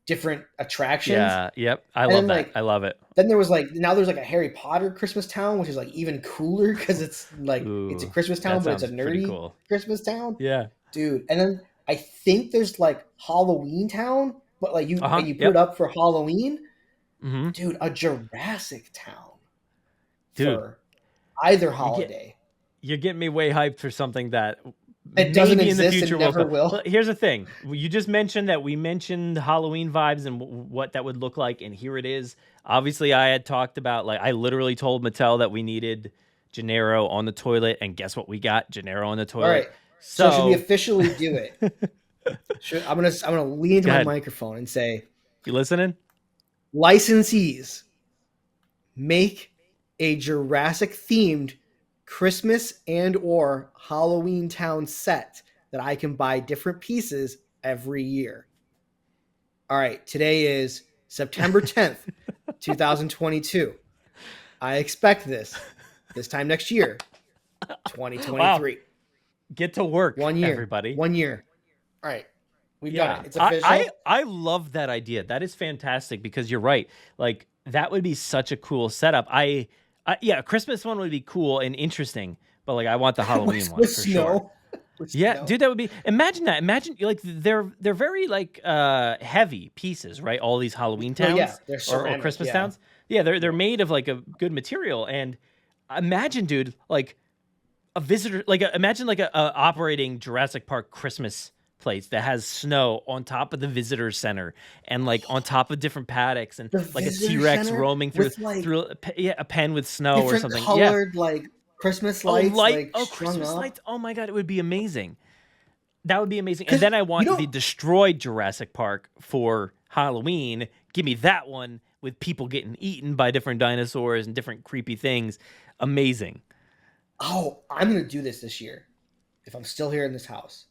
different attractions. Yeah, yep. I love that. I love it. Then there's a Harry Potter Christmas town, which is like even cooler because it's like it's a Christmas town, but it's a nerdy Christmas town. Yeah. Dude. And then I think there's like Halloween town, but like when you put it up for Halloween, dude, a Jurassic town. Dude. For either holiday. You're getting me way hyped for something that it doesn't maybe exist in the future and never will. Well, here's the thing. You just mentioned that we mentioned Halloween vibes and what that would look like, and here it is. Obviously, I had talked about, like, I literally told Mattel that we needed Gennaro on the toilet, and guess what we got? Gennaro on the toilet. All right. So should we officially do it? I'm gonna lean into my microphone and say, you listening? Licensees, make a Jurassic themed Christmas and or Halloween town set that I can buy different pieces every year. All right, today is September 10th, 2022. I expect this time next year, 2023. Wow. Get to work, 1 year, everybody. 1 year. All right, we've done it. It's official. I love that idea. That is fantastic because you're right. Like, that would be such a cool setup. A Christmas one would be cool and interesting, but like I want the Halloween one for sure. Yeah, dude, that would be. Imagine that. Imagine like they're very like heavy pieces, right? All these Halloween towns they're or Christmas towns. Yeah, they're made of like a good material. And imagine, dude, like a visitor, like imagine like a operating Jurassic Park Christmas place that has snow on top of the visitor center and like on top of different paddocks and like a T-Rex roaming through a pen with snow or something. Colored like Christmas lights. Christmas lights. Oh my God, it would be amazing. That would be amazing. And then I want the destroyed Jurassic Park for Halloween. Give me that one with people getting eaten by different dinosaurs and different creepy things. Amazing. Oh, I'm going to do this year. If I'm still here in this house,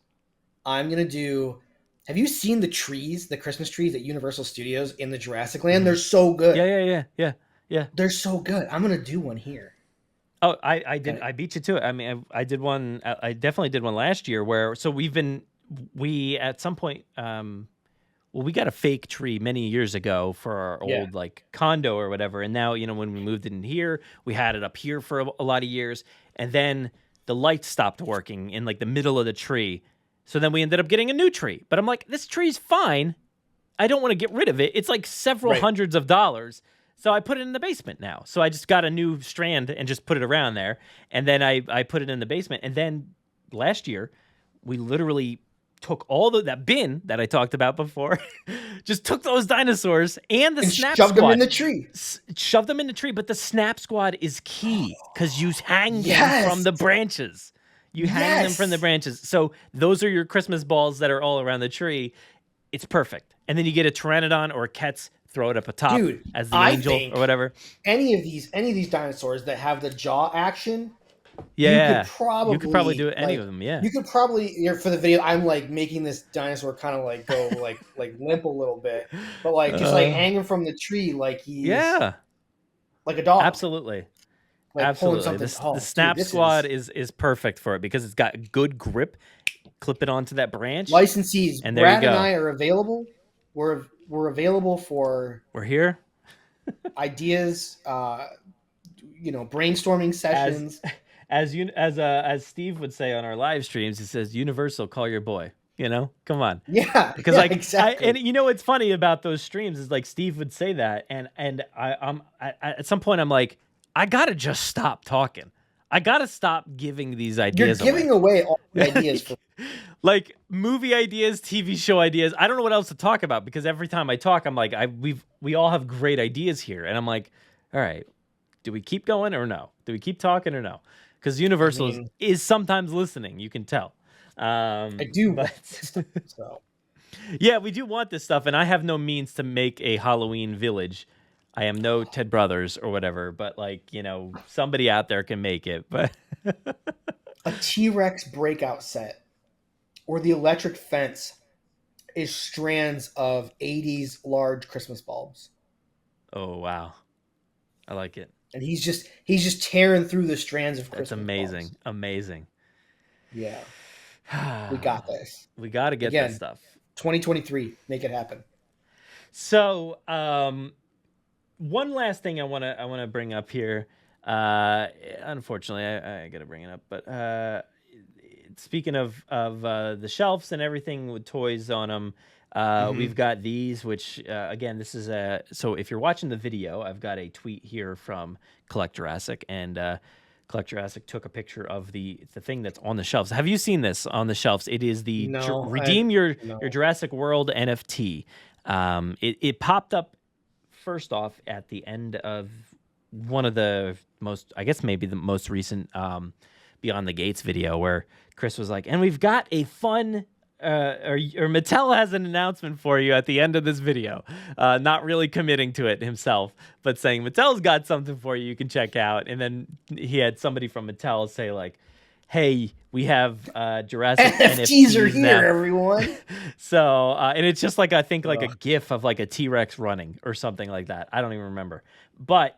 I'm going to do... Have you seen the trees, the Christmas trees at Universal Studios in the Jurassic Land? They're so good. Yeah. They're so good. I'm going to do one here. Oh, I did. I beat you to it. I mean, I did one. I definitely did one last year where, so we at some point, we got a fake tree many years ago for our old like condo or whatever. And now, when we moved in here, we had it up here for a lot of years. And then the lights stopped working in like the middle of the tree. So then we ended up getting a new tree. But I'm like, this tree's fine. I don't want to get rid of it. It's like several hundreds of dollars. So I put it in the basement now. So I just got a new strand and just put it around there. And then I put it in the basement. And then last year, we literally took all that bin that I talked about before, just took those dinosaurs and the Snap Squad. Shoved them in the tree. Shoved them in the tree. But the Snap Squad is key because you hang them from the branches. You hang them from the branches. So those are your Christmas balls that are all around the tree. It's perfect. And then you get a Pteranodon or a Ketz, throw it up atop as the angel or whatever. Any of these dinosaurs that have the jaw action, you could probably do it. Any of them, You could probably, for the video, I'm like making this dinosaur kind of like go like limp a little bit, but like just like hanging from the tree like he's like a dog. Absolutely. Like absolutely. The Snap Squad is perfect for it because it's got good grip. Clip it onto that branch. Licensees, and there Brad you go. And I are available. We're available for. We're here. Ideas, brainstorming sessions. As Steve would say on our live streams, he says, "Universal, call your boy." Come on. Yeah, because exactly. And what's funny about those streams is like Steve would say that, and I at some point I'm like, I gotta just stop talking. I gotta stop giving these ideas. You're giving away all the ideas for. Like movie ideas, TV show ideas. I don't know what else to talk about because every time I talk, I'm like, we all have great ideas here, and I'm like, all right, do we keep going or no? Do we keep talking or no? Because Universal is sometimes listening. You can tell. I do. But so. Yeah, we do want this stuff, and I have no means to make a Halloween village. I am no Ted Brothers or whatever, but somebody out there can make it. But a T-Rex breakout set or the electric fence is strands of 80s large Christmas bulbs. Oh, wow. I like it. And he's just tearing through the strands of Christmas bulbs. Amazing. Yeah. We got this. We got to get this stuff. 2023, make it happen. So, one last thing I want to bring up here. Unfortunately, I got to bring it up, but speaking of the shelves and everything with toys on them, we've got these, which again, this is so if you're watching the video, I've got a tweet here from Collect Jurassic, and Collect Jurassic took a picture of the thing that's on the shelves. Have you seen this on the shelves? It is the Redeem Your Jurassic World NFT. It popped up first off at the end of one of the maybe the most recent Beyond the Gates video, where Chris was like, and we've got a fun or Mattel has an announcement for you at the end of this video. Not really committing to it himself, but saying Mattel's got something for you can check out. And then he had somebody from Mattel say like, hey, we have Jurassic NFTs are here, now. everyone. So, and it's just like, I think like a GIF of like a T-Rex running or something like that. I don't even remember. But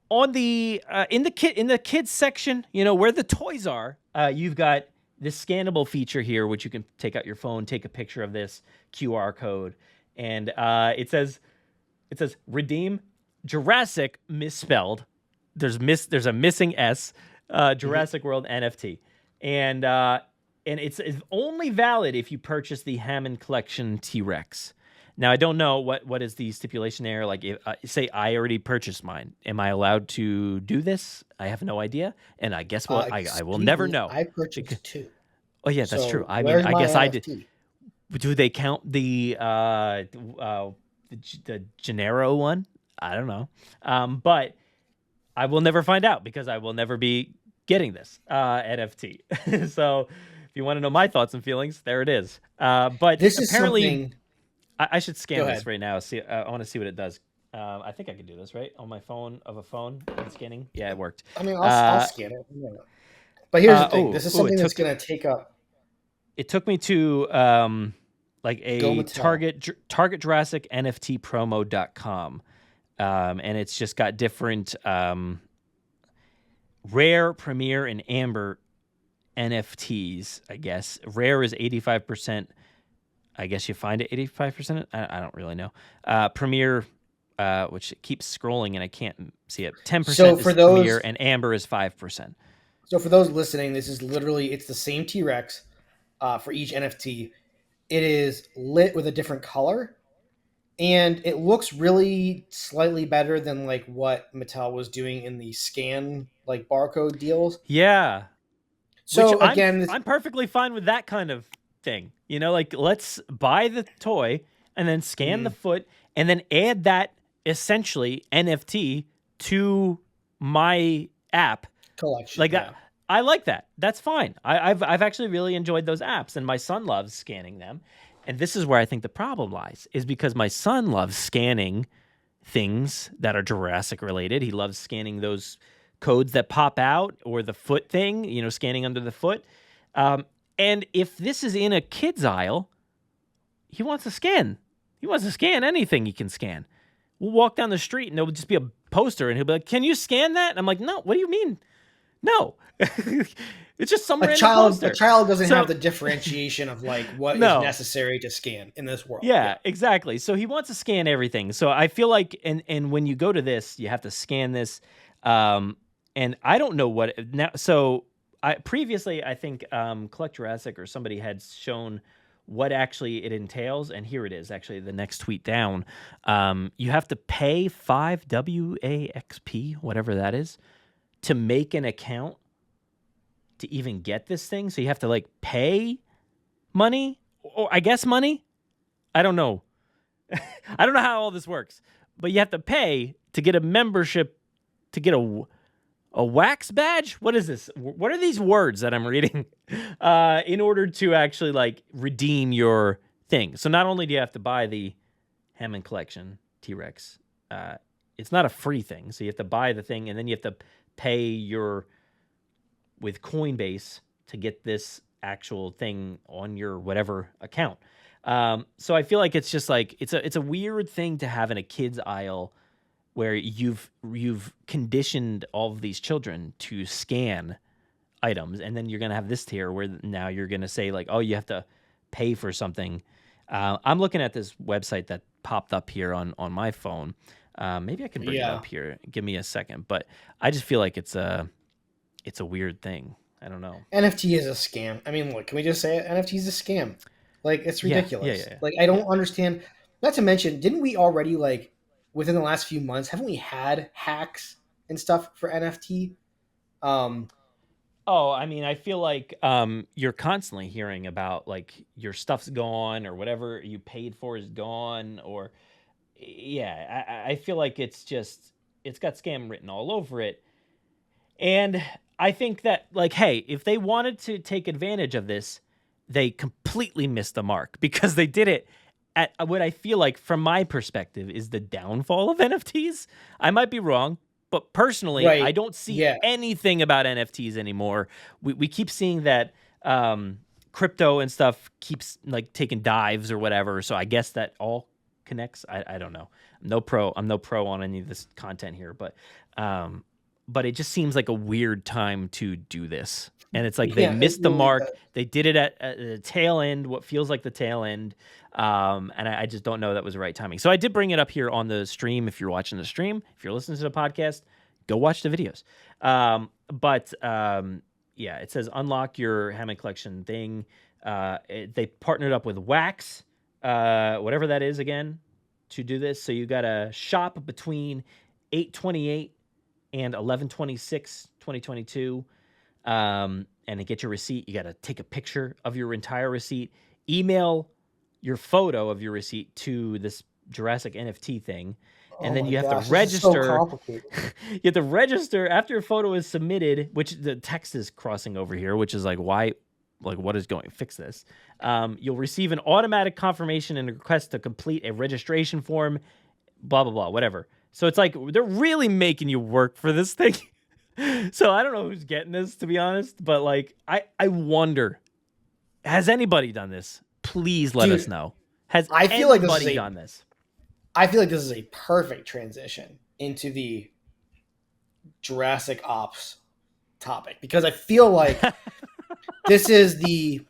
on the in the kids section, where the toys are, you've got this scannable feature here, which you can take out your phone, take a picture of this QR code, and it says redeem Jurassic misspelled. There's a missing S. Jurassic World NFT, and it's only valid if you purchase the Hammond Collection T-Rex. Now, I don't know what is the stipulation there. Like, if, say I already purchased mine, am I allowed to do this? I have no idea, and I guess I will never know. I purchased two. Oh yeah, that's true. I mean, I guess NFT? I did. Do they count the Gennaro one? I don't know, but I will never find out because I will never be getting this NFT. So, if you want to know my thoughts and feelings, there it is. But this is apparently, something... I should scan this right now. See, I want to see what it does. I think I can do this right on my phone scanning. Yeah, it worked. I mean, I'll scan it. But here's the thing. This is something that's going to take up. It took me to like a Target Jurassic NFT promo.com. And it's just got different rare, premier, and amber NFTs, I guess. Rare is 85%. I guess you find it 85%. I don't really know. Premier, which keeps scrolling and I can't see it. 10% is premier, and amber is 5%. So for those listening, this is literally, it's the same T-Rex for each NFT. It is lit with a different color. And it looks really slightly better than like what Mattel was doing in the scan like barcode deals. Yeah. So which again, I'm perfectly fine with that kind of thing. Like let's buy the toy and then scan the foot and then add that essentially NFT to my app collection. Like I like that. That's fine. I've actually really enjoyed those apps, and my son loves scanning them. And this is where I think the problem lies, is because my son loves scanning things that are Jurassic related. He loves scanning those codes that pop out or the foot thing, scanning under the foot. And if this is in a kid's aisle, he wants to scan. He wants to scan anything he can scan. We'll walk down the street and there'll just be a poster and he'll be like, can you scan that? And I'm like, no, what do you mean? No. It's just some random poster. A child doesn't have the differentiation of like what is necessary to scan in this world. Yeah, exactly. So he wants to scan everything. So I feel like, and when you go to this, you have to scan this. And I don't know what now. So previously, I think Collect Jurassic or somebody had shown what actually it entails, and here it is. Actually, the next tweet down, you have to pay $5 WAXP, whatever that is, to make an account to even get this thing. So you have to like pay money, or I guess money. I don't know. I don't know how all this works, but you have to pay to get a membership to get a a wax badge? What is this? What are these words that I'm reading? In order to actually like redeem your thing. So not only do you have to buy the Hammond Collection T-Rex, it's not a free thing. So you have to buy the thing, and then you have to pay with Coinbase to get this actual thing on your whatever account. So I feel like it's just like it's a weird thing to have in a kids aisle where you've conditioned all of these children to scan items, and then you're gonna have this tier where now you're gonna say like, oh, you have to pay for something. I'm looking at this website that popped up here on my phone. Maybe I can bring it up here. Give me a second, but I just feel like it's a weird thing. I don't know. NFT is a scam. I mean, look, can we just say it? NFT is a scam. Like, it's ridiculous. Yeah. Like, I don't understand. Not to mention, didn't we already, like, within the last few months, haven't we had hacks and stuff for NFT? I mean, I feel like you're constantly hearing about, like, your stuff's gone or whatever you paid for is gone. Or, I feel like it's got scam written all over it. And I think that, like, hey, if they wanted to take advantage of this, they completely missed the mark, because they did it at what I feel like, from my perspective, is the downfall of NFTs. I might be wrong, but personally, I don't see anything about NFTs anymore. We keep seeing that crypto and stuff keeps like taking dives or whatever. So I guess that all connects. I don't know. I'm no pro on any of this content here, but it just seems like a weird time to do this. And it's like they missed the mark. They did it at the tail end, what feels like the tail end. And I just don't know that was the right timing. So I did bring it up here on the stream. If you're watching the stream, if you're listening to the podcast, go watch the videos. It says unlock your Hammond Collection thing. They partnered up with Wax, whatever that is again, to do this. So you got to shop between 8/28 and 11/26/2022. And to get your receipt, you got to take a picture of your entire receipt, email your photo of your receipt to this Jurassic NFT thing, and then you have to register. You have to register after your photo is submitted, which the text is crossing over here, which is like, why? Like, what is going? Fix this. You'll receive an automatic confirmation and a request to complete a registration form. Blah blah blah. Whatever. So it's like they're really making you work for this thing. So I don't know who's getting this, to be honest, but like I wonder, has anybody done this? Please let us know. Has anybody done this? I feel like this is a perfect transition into the Jurassic Ops topic, because I feel like this is the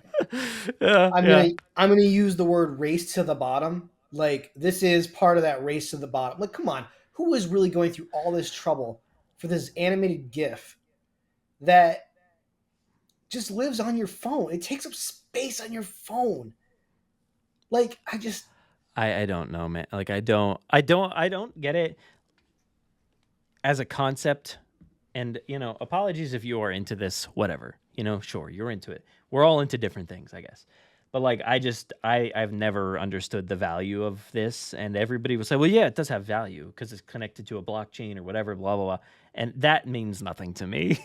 I'm gonna use the word race to the bottom. Like, this is part of that race to the bottom. Like, come on, who is really going through all this trouble for this animated GIF that just lives on your phone? It takes up space on your phone. Like, I don't know, man. Like, I don't get it as a concept. And, apologies if you are into this, whatever, sure, you're into it. We're all into different things, I guess. But like, I've never understood the value of this, and everybody will say, well, yeah, it does have value because it's connected to a blockchain or whatever, blah, blah, blah. And that means nothing to me.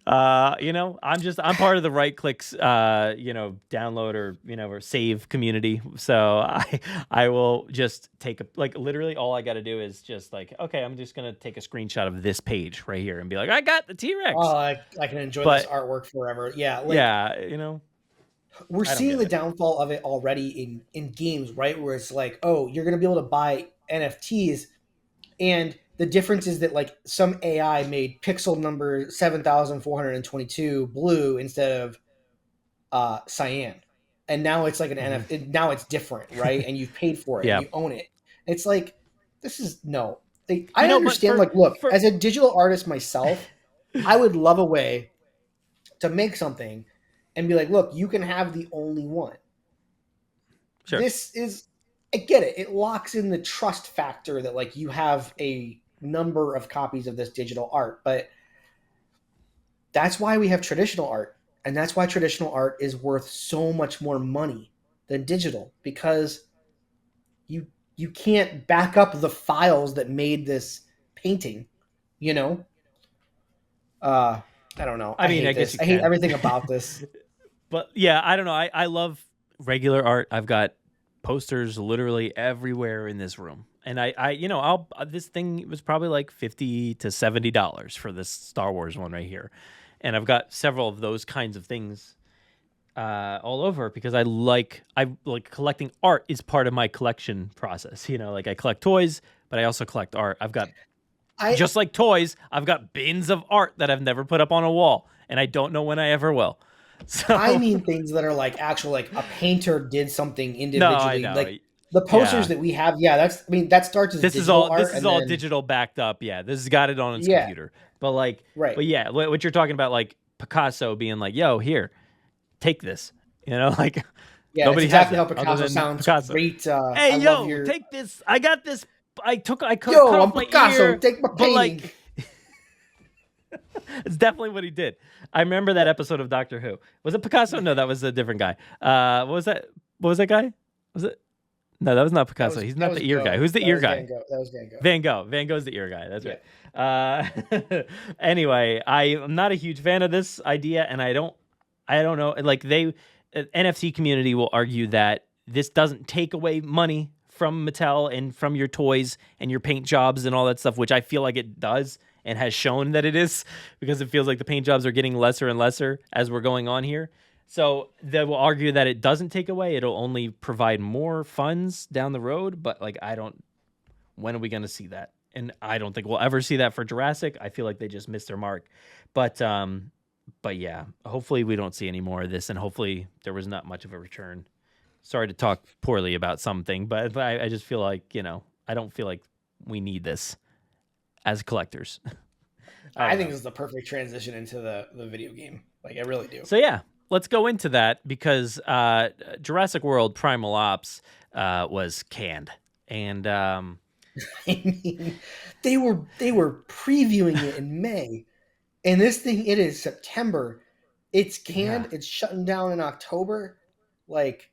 I'm part of the right clicks, download or save community. So I will just take literally all I got to do is just like, okay, I'm just going to take a screenshot of this page right here and be like, I got the T-Rex. Oh, I can enjoy this artwork forever. Yeah. We're seeing the downfall of it already in games, right? Where it's like, oh, you're going to be able to buy NFTs. And the difference is that like some AI made pixel number 7,422 blue instead of cyan. And now it's like an NFT. Now it's different, right? And you've paid for it. And you own it. It's like, this is no. I understand. As a digital artist myself, I would love a way to make something and be like, look, you can have the only one. Sure. I get it. It locks in the trust factor that like you have a number of copies of this digital art, but that's why we have traditional art. And that's why traditional art is worth so much more money than digital, because you can't back up the files that made this painting, I don't know. I mean, I guess I hate everything about this. But yeah, I don't know. I love regular art. I've got posters literally everywhere in this room. And this thing was probably like $50 to $70 for this Star Wars one right here. And I've got several of those kinds of things all over because I like collecting art is part of my collection process. Like I collect toys, but I also collect art. Just like toys, I've got bins of art that I've never put up on a wall, and I don't know when I ever will. So I mean things that are like actual, like a painter did something individually. No, I know. Like the posters that we have, that starts as digital art. This is all digital backed up. Yeah, this has got it on its computer. But but yeah, what you're talking about, like Picasso being like, "Yo, here, take this," like nobody exactly has how Picasso sounds. Picasso. Great. Hey, take this. I got this. I cut I'm off my Picasso. ear, Take my painting. It's definitely what he did. I remember that episode of Doctor Who. Was it Picasso? No, that was a different guy. What was that? What was that guy? Was it? No, that was not Picasso. He's not the ear guy. Who's the ear guy? That was Van Gogh. Van Gogh. Van Gogh's the ear guy. That's right. Anyway, I'm not a huge fan of this idea, and I don't know. Like NFT community will argue that this doesn't take away money from Mattel and from your toys and your paint jobs and all that stuff, which I feel like it does and has shown that it is, because it feels like the paint jobs are getting lesser and lesser as we're going on here. So they will argue that it doesn't take away. It'll only provide more funds down the road. But when are we going to see that? And I don't think we'll ever see that for Jurassic. I feel like they just missed their mark. But yeah, hopefully we don't see any more of this. And hopefully there was not much of a return. Sorry to talk poorly about something, but I just feel like, I don't feel like we need this as collectors. I think this is the perfect transition into the video game. Like, I really do. So yeah, let's go into that because Jurassic World Primal Ops was canned. And I mean, they were previewing it in May. And this thing, it is September. It's canned. Yeah. It's shutting down in October. Like,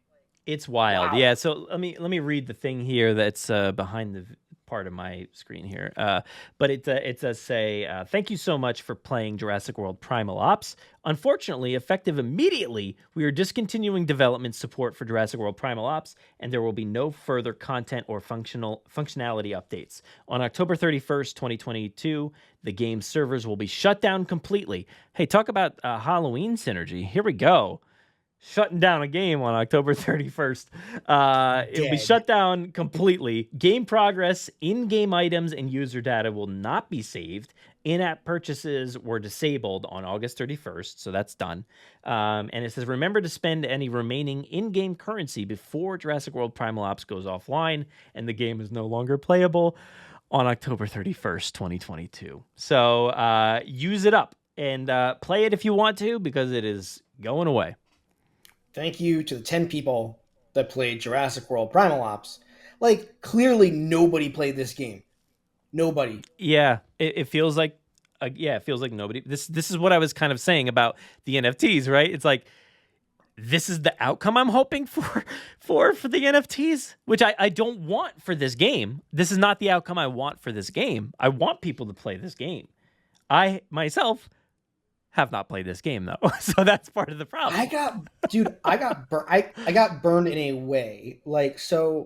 it's wild. Wow. Yeah. So let me read the thing here that's behind the part of my screen here. But it does say, thank you so much for playing Jurassic World Primal Ops. Unfortunately, effective immediately, we are discontinuing development support for Jurassic World Primal Ops, and there will be no further content or functionality updates. On October 31st, 2022, the game's servers will be shut down completely. Hey, talk about Halloween synergy. Here we go. Shutting down a game on October 31st. It'll be shut down completely. Game progress, in-game items, and user data will not be saved. In-app purchases were disabled on August 31st, so that's done. And it says, remember to spend any remaining in-game currency before Jurassic World Primal Ops goes offline, and the game is no longer playable on October 31st, 2022. So use it up and play it if you want to, because it is going away. Thank you to the 10 people that played Jurassic World Primal Ops. Like, clearly nobody played this game. Nobody. Yeah, it feels like, it feels like nobody. This is what I was kind of saying about the NFTs, right? It's like, this is the outcome I'm hoping for the NFTs, which I don't want for this game. This is not the outcome I want for this game. I want people to play this game. I, myself, have not played this game though, so that's part of the problem. I got burned in a way. Like, so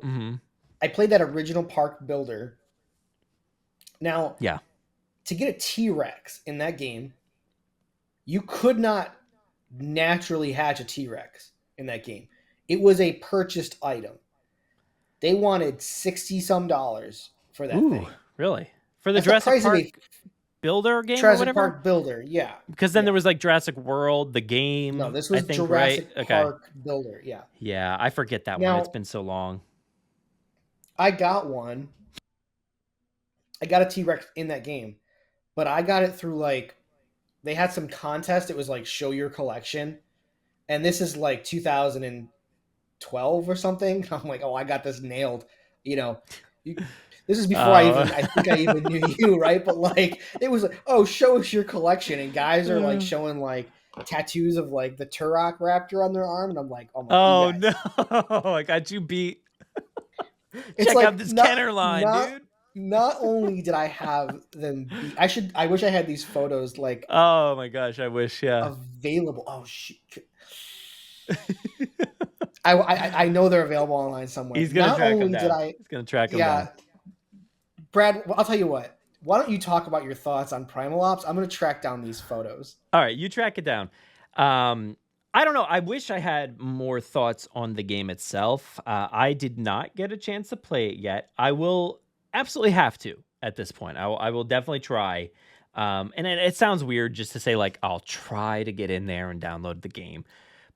I played that original park builder. Now, to get a T-Rex in that game, you could not naturally hatch a T-Rex in that game. It was a purchased item. They wanted $60-some for that thing. Really? For the Jurassic Park Builder game or whatever? Park Builder, yeah. Because then there was like Jurassic World, the game. No, this was Jurassic Park Builder, yeah. Yeah, I forget that one. It's been so long. I got one. I got a T-Rex in that game, but I got it through they had some contest. It was like show your collection. And this is like 2012 or something. I'm like, oh, I got this nailed. This is before I think I even knew you, right? But it was like, oh, show us your collection, and guys are showing tattoos of the Turok Raptor on their arm, and I'm like, oh my god. Oh no, I got you beat. Check out this Kenner line, dude. not only did I have them I wish I had these photos like oh my gosh, I wish, yeah. Available. Oh shit. I know they're available online somewhere. He's gonna track them down. He's gonna track them down. Brad, I'll tell you what. Why don't you talk about your thoughts on Primal Ops? I'm gonna track down these photos. All right, you track it down. I don't know. I wish I had more thoughts on the game itself. I did not get a chance to play it yet. I will absolutely have to at this point. I will definitely try. And it sounds weird just to say, like, I'll try to get in there and download the game.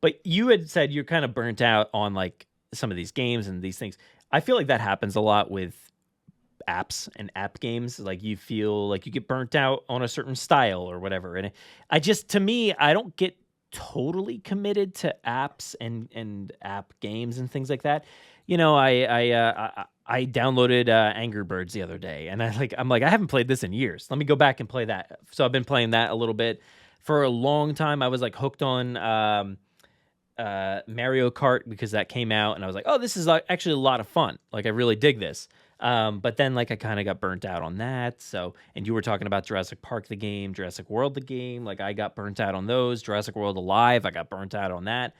But you had said you're kind of burnt out on, like, some of these games and these things. I feel like that happens a lot with apps and app games. Like, you feel like you get burnt out on a certain style or whatever. And to me, I don't get totally committed to apps and app games and things like that. You know, I downloaded Angry Birds the other day, and I'm like, I haven't played this in years. Let me go back and play that. So I've been playing that a little bit for a long time. I was like hooked on Mario Kart because that came out, and I was like, oh, this is actually a lot of fun. Like, I really dig this. But then, like, I kind of got burnt out on that. So, and you were talking about Jurassic Park the game, Jurassic World the game. Like, I got burnt out on those. Jurassic World Live, I got burnt out on that.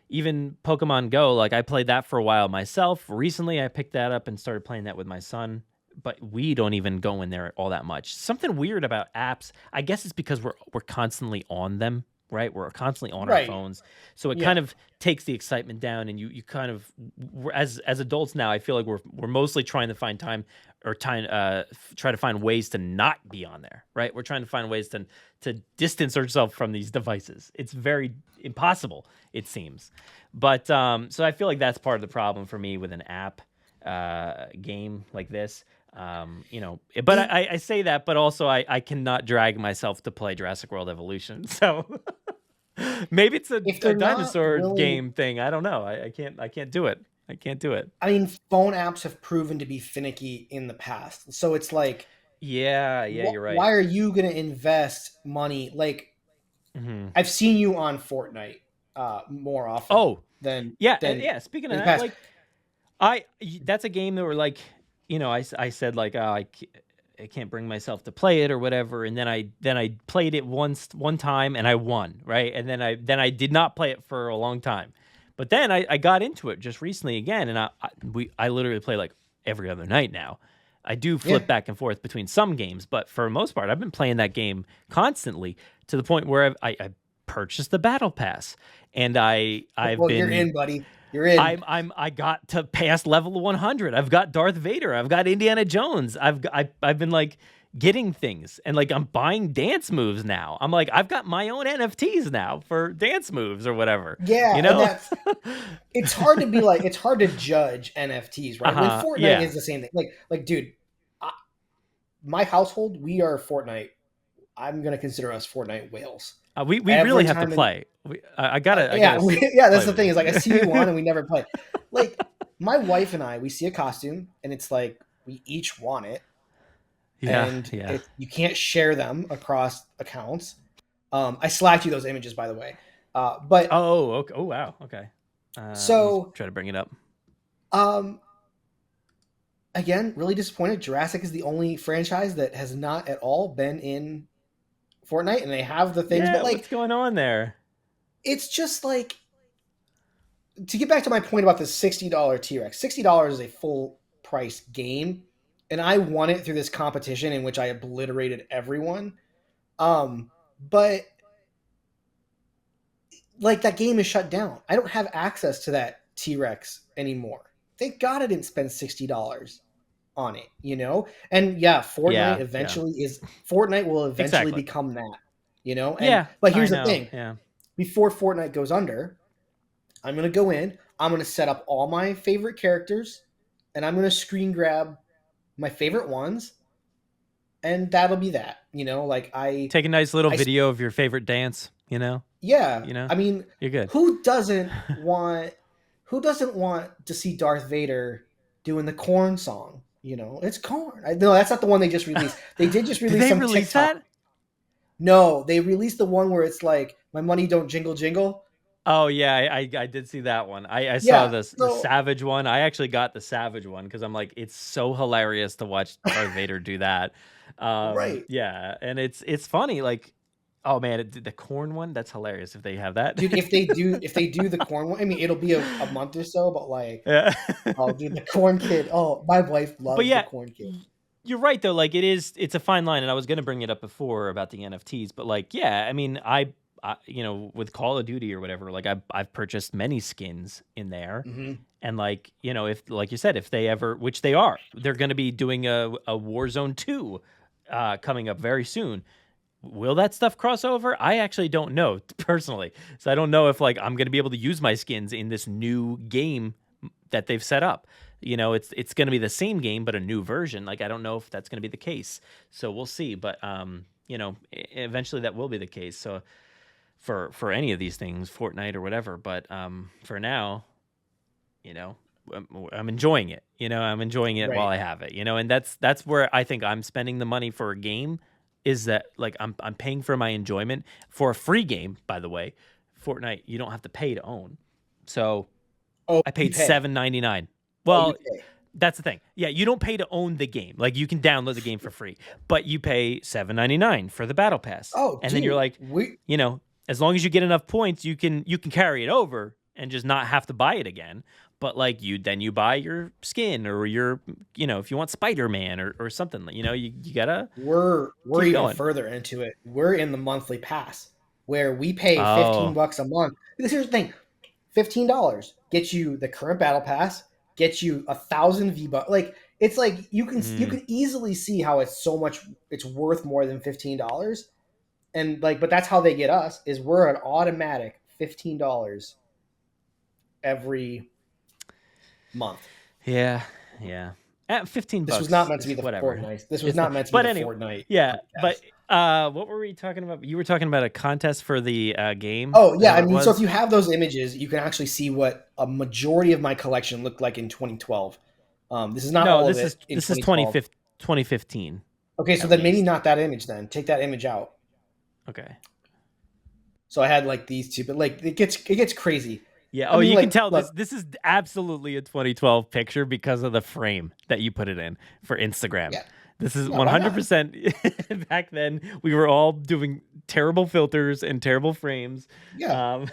Even Pokemon Go, like, I played that for a while myself. Recently, I picked that up and started playing that with my son. But we don't even go in there all that much. Something weird about apps, I guess it's because we're constantly on them. Right, we're constantly on our phones, so it kind of takes the excitement down, and you kind of, as adults now, I feel like we're mostly trying to find time or try to find ways to not be on there. Right, we're trying to find ways to distance ourselves from these devices. It's very impossible, it seems, but so I feel like that's part of the problem for me with an app game like this. You know, but I say that, but also I cannot drag myself to play Jurassic World Evolution. So maybe it's a dinosaur game thing. I don't know. I can't do it. I can't do it. I mean, phone apps have proven to be finicky in the past. So it's like, yeah, you're right. Why are you going to invest money? Like, I've seen you on Fortnite more often. Oh, than Speaking of that, like, that's a game that we're like, you know, I said, like, oh, I can't bring myself to play it or whatever, and then I played it one time and I won, right? And then I did not play it for a long time, but then I got into it just recently again, and I literally play like every other night now. I do flip back and forth between some games, but for the most part, I've been playing that game constantly to the point where I purchased the Battle Pass, and I've been. You're in, buddy. You're in. I got to past level 100. I've got Darth Vader. I've got Indiana Jones. I've been like getting things, and like I'm buying dance moves now. I'm like, I've got my own NFTs now for dance moves or whatever. Yeah, you know, it's hard to be like, it's hard to judge NFTs, right? When Fortnite is the same thing. Like, dude, my household, we are Fortnite. I'm gonna consider us Fortnite whales. We really have to play. I gotta. That's the thing is, like, I see you on and we never play. Like, my wife and I, we see a costume and it's like we each want it. You can't share them across accounts. I slacked you those images, by the way. But okay. Oh wow, okay. So try to bring it up. Again, really disappointed. Jurassic is the only franchise that has not at all been in Fortnite, and they have the things, but like, what's going on there? It's just like, to get back to my point about the $60 T-Rex, $60 is a full price game, and I won it through this competition in which I obliterated everyone. But like, that game is shut down. I don't have access to that T-Rex anymore. Thank God I didn't spend $60 on it, you know? And Fortnite Fortnite will eventually become that, you know? And, but here's the thing. Yeah. Before Fortnite goes under, I'm going to go in, I'm going to set up all my favorite characters, and I'm going to screen grab my favorite ones, and that'll be that, you know? Like, take a nice little video of your favorite dance, you know? Yeah. You know? I mean, you're good. Who doesn't want to see Darth Vader doing the Korn song? You know, it's Korn. No, that's not the one they just released. They did just release some TikTok. That? No, they released the one where it's like, my money don't jingle jingle. Oh yeah, I did see that one. I saw the Savage one. I actually got the Savage one because I'm like, it's so hilarious to watch Darth Vader do that. Right. Yeah, and it's funny. Like, oh man, the corn one, that's hilarious if they have that. Dude, if they do the corn one, I mean, it'll be a month or so, but like, oh dude, the corn kid. Oh, my wife loves the corn kid. You're right though. Like it's a fine line, and I was gonna bring it up before about the NFTs, but like, yeah, I mean, I with Call of Duty or whatever, like I've purchased many skins in there, and like, if, like you said, if they ever, which they are, they're going to be doing a Warzone 2 coming up very soon. Will that stuff cross over? I actually don't know personally, so I don't know if like I'm going to be able to use my skins in this new game that they've set up. It's going to be the same game but a new version. Like, I don't know if that's going to be the case, so we'll see. But eventually that will be the case. So for any of these things, Fortnite or whatever. But for now, I'm enjoying it. I'm enjoying it while I have it. And that's where I think I'm spending the money for a game, is that like I'm paying for my enjoyment for a free game. By the way, Fortnite, you don't have to pay to own. So I paid $7.99. Well, that's the thing. Yeah, you don't pay to own the game. Like, you can download the game for free, but you pay $7.99 for the battle pass. Then you're like, as long as you get enough points, you can carry it over and just not have to buy it again. But like, you buy your skin, or your, if you want Spider-Man or something, you gotta. We're even going further into it. We're in the monthly pass where we pay $15 a month. Here's the thing: $15 gets you the current battle pass, gets you 1,000 V-Bucks. Like, it's like you can easily see how it's worth more than $15. And like, but that's how they get us, is we're an automatic $15 every month. Yeah. At $15. This was not meant to be the Fortnite. This was not meant to be the Fortnite. Yeah, podcast. But what were we talking about? You were talking about a contest for the game. Oh yeah, I mean, so if you have those images, you can actually see what a majority of my collection looked like in 2012. This is not all of it. This is 2015. Okay, so then maybe not that image. Then take that image out. Okay. So I had like these two, but like it gets crazy. Yeah. Oh, you can tell this is absolutely a 2012 picture because of the frame that you put it in for Instagram. Yeah. This is 100% back then. We were all doing terrible filters and terrible frames. Yeah. All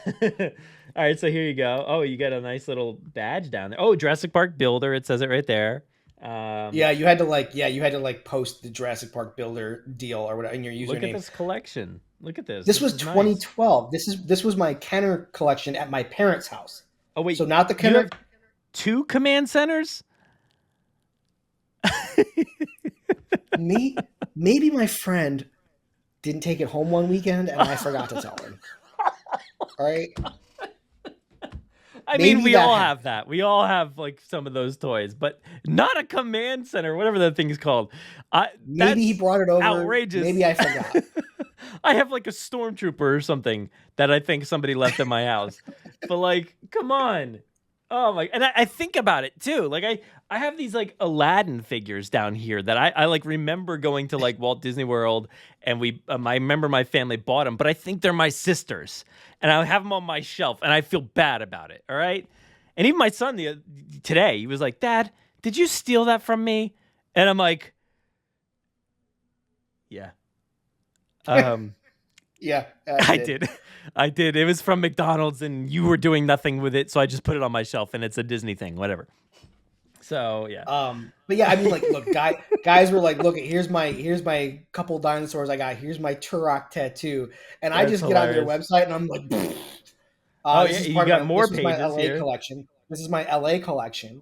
right, so here you go. Oh, you got a nice little badge down there. Oh, Jurassic Park Builder. It says it right there. You had to post the Jurassic Park Builder deal or whatever in your username. Look at this collection. Look at this. This was 2012. Nice. This was my Kenner collection at my parents' house. Oh wait, so not the Kenner. You have 2 command centers? Maybe my friend didn't take it home one weekend and I forgot to tell him. All right. I mean, we all have that. We all have like some of those toys, but not a command center, whatever that thing is called. Maybe he brought it over. Outrageous. Maybe I forgot. I have like a stormtrooper or something that I think somebody left in my house. But like, come on. Oh my! And I think about it too. Like I have these like Aladdin figures down here that I like remember going to like Walt Disney World, and I remember my family bought them, but I think they're my sisters, and I have them on my shelf, and I feel bad about it. All right, and even my son today, he was like, "Dad, did you steal that from me?" And I'm like, "Yeah." Yeah, I did. It was from McDonald's, and you were doing nothing with it, so I just put it on my shelf, and it's a Disney thing, whatever. So yeah. But yeah, I mean, like, look, guys were like, look, here's my couple dinosaurs I got. Here's my Turok tattoo, and I just hilarious. Get on their website, and I'm like, you got more pages my LA here. Collection. This is my LA collection.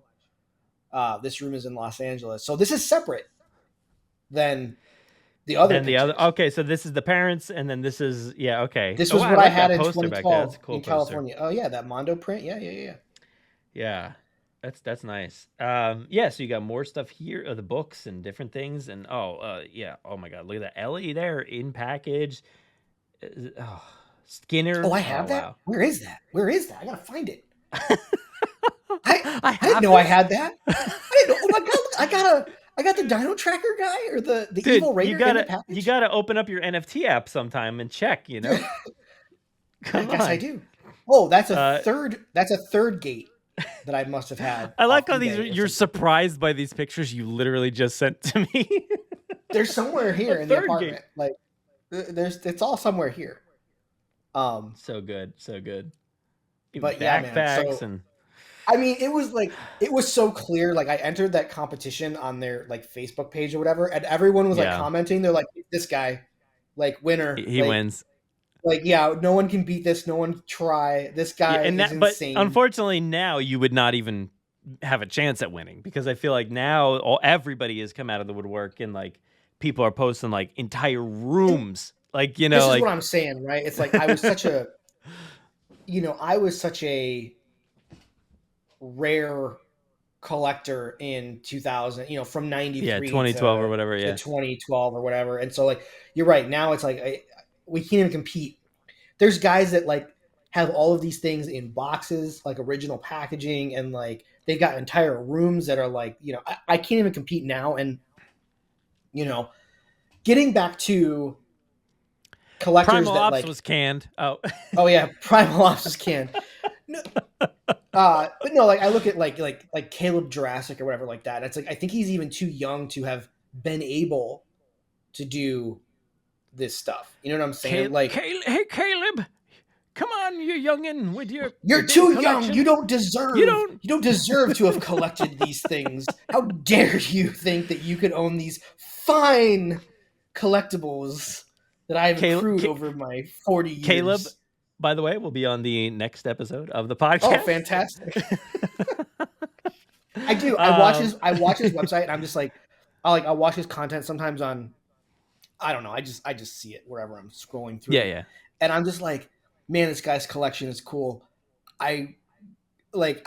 This room is in Los Angeles, so this is separate than the other. Okay, so this is the parents, and then this is okay. This was what I had in 2012 in California. Oh yeah, that Mondo print. Yeah. That's nice. So you got more stuff here, the books and different things, and oh my God, look at that Ellie there in package. Skinner. Oh, I have that. Wow. Where is that? I gotta find it. I didn't know I had that. I didn't know. Oh my God, I got the Dino Tracker guy or the Dude, Evil Raider. You gotta open up your NFT app sometime and check. I guess I do. Oh, that's a third gate that I must have had. I like how you're surprised by these pictures you literally just sent to me. They're somewhere here in the apartment. Gate. Like it's all somewhere here. So good. Even but yeah, man. So, I mean, it was so clear. Like I entered that competition on their like Facebook page or whatever, and everyone was like commenting. They're like, "This guy, like winner, he wins." Like, yeah, no one can beat this. No one try. This guy is insane. But unfortunately, now you would not even have a chance at winning because I feel like now everybody has come out of the woodwork and like people are posting like entire rooms. Like, you know, this is like what I'm saying, right? It's like I was such a rare collector in 2000, from 93 2012 or whatever, to 2012 or whatever. And so like, you're right. Now it's like, we can't even compete. There's guys that like have all of these things in boxes, like original packaging, and like they've got entire rooms that are like, I can't even compete now. And, getting back to collectors Primal that Ops like was canned. Oh yeah, Primal Ops was canned. No, but no, like I look at like Caleb Jurassic or whatever like that. It's like I think he's even too young to have been able to do this stuff. You know what I'm saying? Hey Caleb, come on, you youngin, with you're too young. You don't deserve to have collected these things. How dare you think that you could own these fine collectibles that I've accrued over my 40 years? Caleb, by the way, will be on the next episode of the podcast. Oh, fantastic! I do. I watch his website, and I'm just like, I watch his content sometimes on. I don't know. I just see it wherever I'm scrolling through. Yeah. And I'm just like, man, this guy's collection is cool. I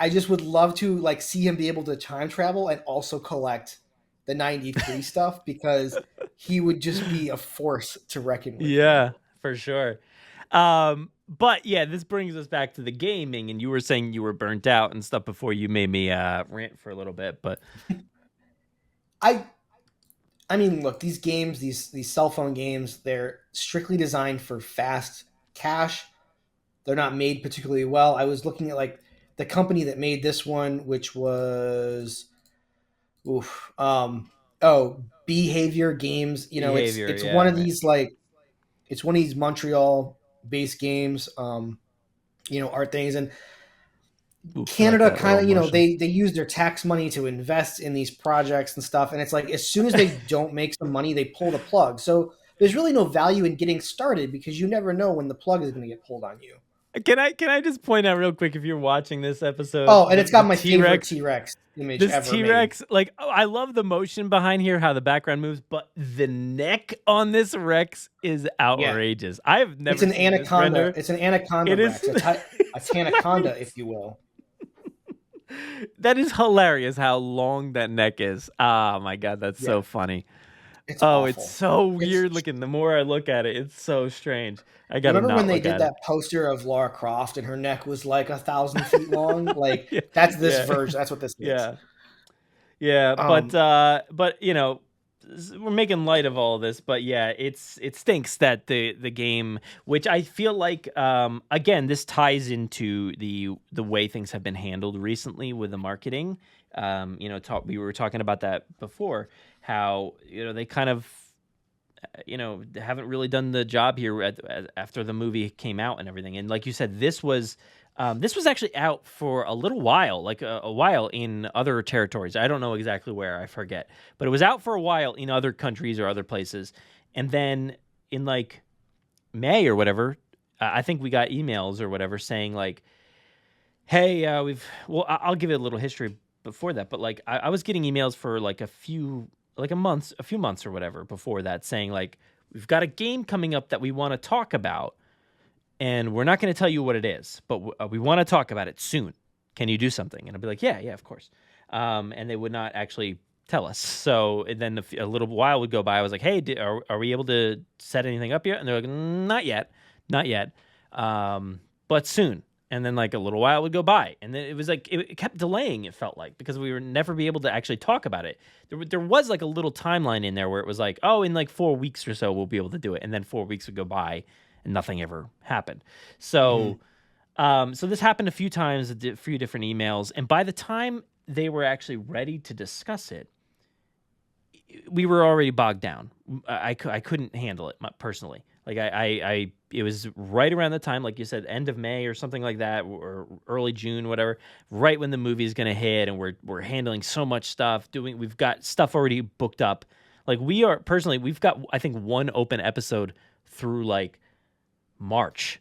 just would love to like see him be able to time travel and also collect the 93 stuff because he would just be a force to reckon with. Yeah, for sure. But yeah, this brings us back to the gaming, and you were saying you were burnt out and stuff before you made me rant for a little bit, but I mean, look, these games, these cell phone games, they're strictly designed for fast cash. They're not made particularly well. I was looking at like the company that made this one, which was, Behavior Games. It's one of these like, it's one of these Montreal-based games, art things, and Canada kind of, they use their tax money to invest in these projects and stuff. And it's like, as soon as they don't make some money, they pull the plug. So there's really no value in getting started because you never know when the plug is going to get pulled on you. Can I just point out real quick, if you're watching this episode? Oh, and it's got my favorite T-Rex image ever. This T-Rex, like, I love the motion behind here, how the background moves, but the neck on this Rex is outrageous. Yeah. I've never seen anaconda. This it's an anaconda Rex. A Tanaconda, if you will. That is hilarious how long that neck is. Oh my God, that's so funny. It's awful. It's so weird looking. The more I look at it, it's so strange. I gotta remember when they did that poster of Lara Croft and her neck was like 1,000 feet long. Like that's this version. That's what this is. Yeah. But we're making light of all this. But yeah, it stinks that the game, which I feel like again, this ties into the way things have been handled recently with the marketing. We were talking about that before. How they kind of haven't really done the job here after the movie came out and everything. And like you said, this was actually out for a little while, like a while in other territories. I don't know exactly where, I forget, but it was out for a while in other countries or other places. And then in like May or whatever, I think we got emails or whatever saying like, hey, I'll give it a little history before that, but like I was getting emails for like a few months or whatever before that saying like, we've got a game coming up that we want to talk about and we're not going to tell you what it is, but we want to talk about it soon. Can you do something? And I'd be like, yeah, of course. And they would not actually tell us. So then a little while would go by. I was like, hey, are we able to set anything up yet? And they're like, not yet. But soon. And then like a little while would go by, and then it was like it kept delaying. It felt like because we would never be able to actually talk about it. There was like a little timeline in there where it was like, oh, in like 4 weeks or so we'll be able to do it, and then 4 weeks would go by and nothing ever happened. So So this happened a few times, a few different emails, and by the time they were actually ready to discuss it, we were already bogged down. I couldn't handle it personally. Like it was right around the time, like you said, end of May or something like that, or early June, whatever. Right when the movie is going to hit, and we're handling so much stuff. We've got stuff already booked up. Like we've got I think one open episode through like March,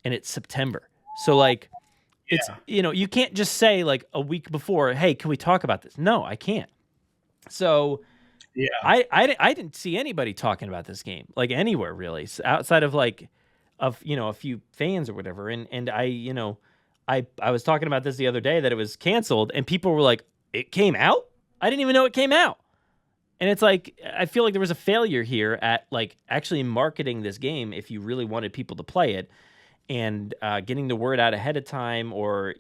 and it's September. So like, it's you can't just say like a week before, hey, can we talk about this? No, I can't. So. Yeah, I didn't see anybody talking about this game like anywhere really, outside of like a few fans or whatever. And I was talking about this the other day, that it was canceled, and people were like, it came out? I didn't even know it came out. And it's like, I feel like there was a failure here at like actually marketing this game if you really wanted people to play it, and getting the word out ahead of time, or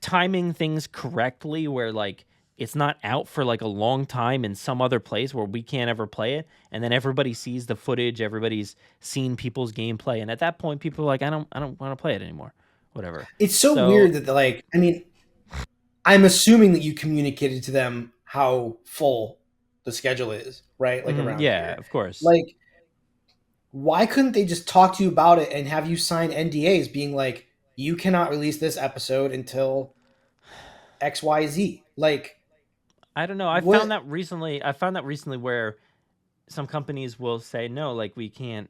timing things correctly, where like it's not out for like a long time in some other place where we can't ever play it, and then everybody sees the footage, everybody's seen people's gameplay, and at that point people are like, I don't want to play it anymore, whatever. It's so weird that like, I mean, I'm assuming that you communicated to them how full the schedule is, right? Like around here. Of course. Like, why couldn't they just talk to you about it and have you sign NDAs being like, you cannot release this episode until XYZ? Like, I don't know. I found that recently where some companies will say, no, like we can't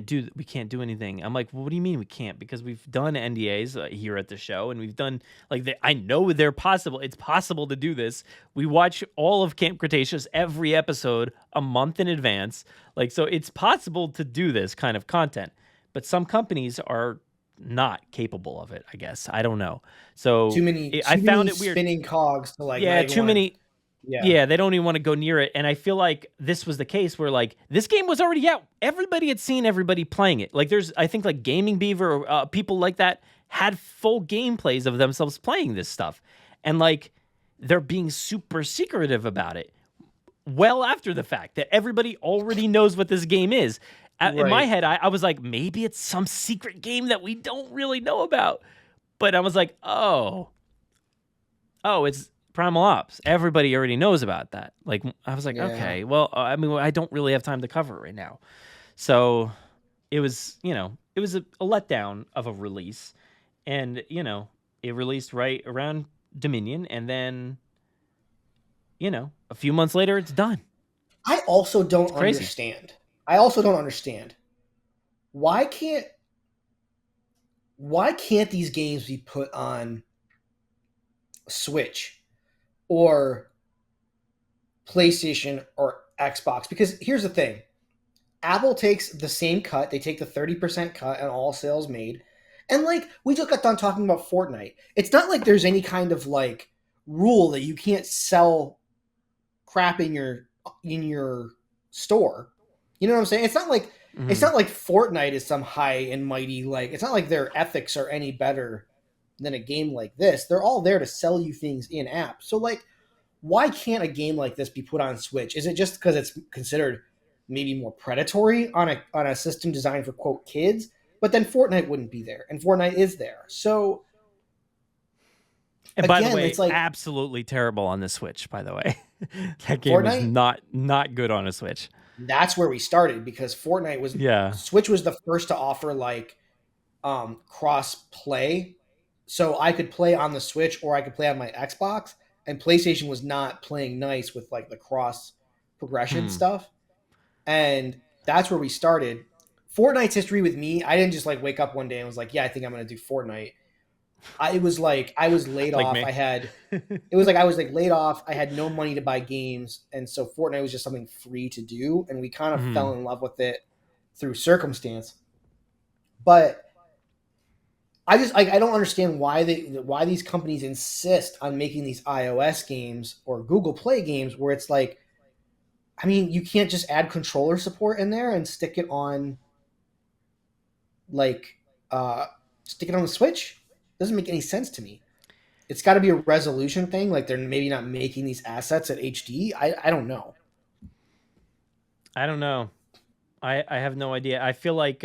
do anything. I'm like, well, what do you mean we can't? Because we've done NDAs here at the show, and we've done I know it's possible to do this. We watch all of Camp Cretaceous every episode a month in advance. Like, so it's possible to do this kind of content, but some companies are not capable of it, I guess. I don't know. So I found it weird. Spinning cogs to like, too many. Yeah, they don't even want to go near it. And I feel like this was the case where like this game was already out. Everybody had seen everybody playing it. Like I think like Gaming Beaver or people like that had full gameplays of themselves playing this stuff. And like they're being super secretive about it. Well, after the fact that everybody already knows what this game is. Right. In my head, I was like, maybe it's some secret game that we don't really know about. But I was like, oh, it's Primal Ops. Everybody already knows about that. Like, I was like, okay, well, I mean, I don't really have time to cover it right now. So it was, it was a letdown of a release. And, it released right around Dominion. And then, a few months later, it's done. I also don't understand. Why can't these games be put on Switch or PlayStation or Xbox? Because here's the thing. Apple takes the same cut. They take the 30% cut on all sales made. And like, we just got done talking about Fortnite. It's not like there's any kind of like rule that you can't sell crap in your store. You know what I'm saying? It's not like it's not like Fortnite is some high and mighty, like, it's not like their ethics are any better than a game like this. They're all there to sell you things in app. So like, why can't a game like this be put on Switch? Is it just because it's considered maybe more predatory on a system designed for quote kids? But then Fortnite wouldn't be there, and Fortnite is there. So, and by the way, it's like absolutely terrible on the Switch. By the way, that game Fortnite? Was not good on a Switch. That's where we started, because Fortnite was Switch was the first to offer like cross play, so I could play on the Switch or I could play on my Xbox, and PlayStation was not playing nice with like the cross progression stuff, and that's where we started. Fortnite's history with me, I didn't just like wake up one day and was like, yeah, I think I'm going to do Fortnite. It was like I was laid off. I was laid off. I had no money to buy games, and so Fortnite was just something free to do, and we kind of fell in love with it through circumstance. But I don't understand why these companies insist on making these iOS games or Google Play games where it's like, I mean, you can't just add controller support in there and stick it on the Switch. Doesn't make any sense to me. It's got to be a resolution thing. Like, they're maybe not making these assets at HD. I don't know. I don't know. I have no idea. I feel like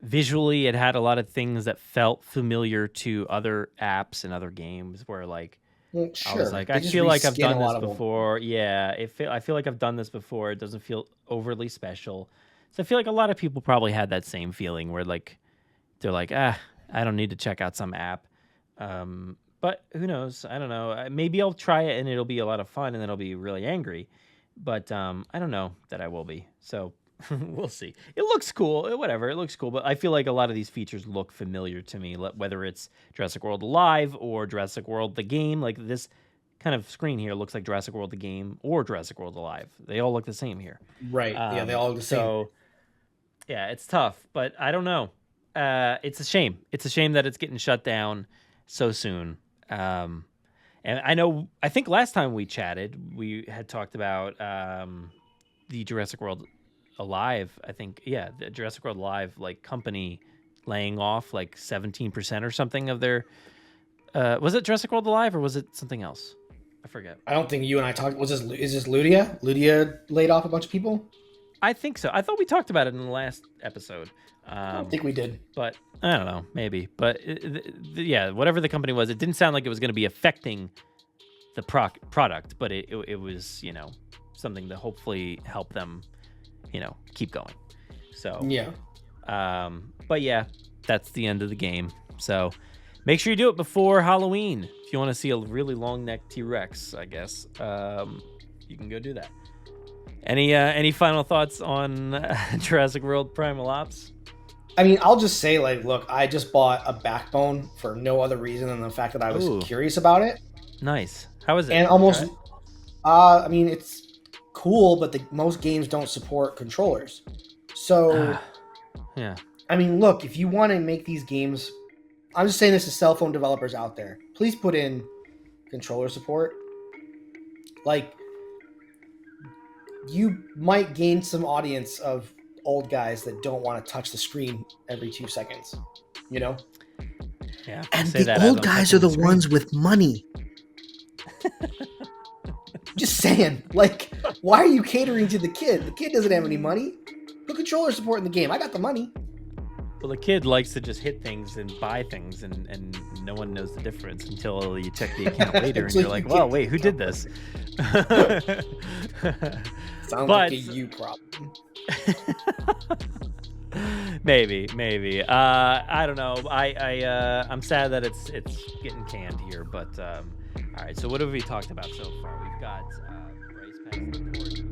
visually, it had a lot of things that felt familiar to other apps and other games where like, well, sure. I was like, I feel like I've done this before. Yeah, I feel like I've done this before. It doesn't feel overly special. So I feel like a lot of people probably had that same feeling where like, they're like, I don't need to check out some app. But who knows? I don't know. Maybe I'll try it and it'll be a lot of fun and then I'll be really angry. But I don't know that I will be. So we'll see. It looks cool. Whatever. It looks cool. But I feel like a lot of these features look familiar to me, whether it's Jurassic World Live or Jurassic World the game. Like this kind of screen here looks like Jurassic World the game or Jurassic World Live. They all look the same here. Right. Yeah, they all look the same. So, yeah, it's tough. But I don't know. It's a shame. It's a shame that it's getting shut down so soon. And I think last time we chatted, we had talked about the Jurassic World Alive. I think, the Jurassic World Live like company laying off like 17% or something of their. Was it Jurassic World Alive or was it something else? I forget. I don't think you and I talked. Is this Ludia? Ludia laid off a bunch of people? I think so. I thought we talked about it in the last episode. I don't think we did. But I don't know, maybe. But whatever the company was, it didn't sound like it was going to be affecting the product, but it was, something to hopefully help them, keep going. So, yeah. But yeah, that's the end of the game. So make sure you do it before Halloween. If you want to see a really long necked T-Rex, I guess, you can go do that. Any final thoughts on Jurassic World Primal Ops? I mean, I'll just say, like, look, I just bought a Backbone for no other reason than the fact that I was curious about it. Nice. How is it? And almost, I mean, it's cool, but most games don't support controllers. So, yeah. I mean, look, if you want to make these games, I'm just saying this to cell phone developers out there, please put in controller support. Like, you might gain some audience of old guys that don't want to touch the screen every 2 seconds, Yeah. And the old guys are the ones with money. Just saying, like, why are you catering to the kid? The kid doesn't have any money. Put controller support in the game. I got the money. Well, the kid likes to just hit things and buy things, and no one knows the difference until you check the account later, and you're like, "Well, wait, who did this?" Sounds like a you problem. Maybe. I don't know. I'm sad that it's getting canned here, but all right. So what have we talked about so far? We've got Bryce passing the board.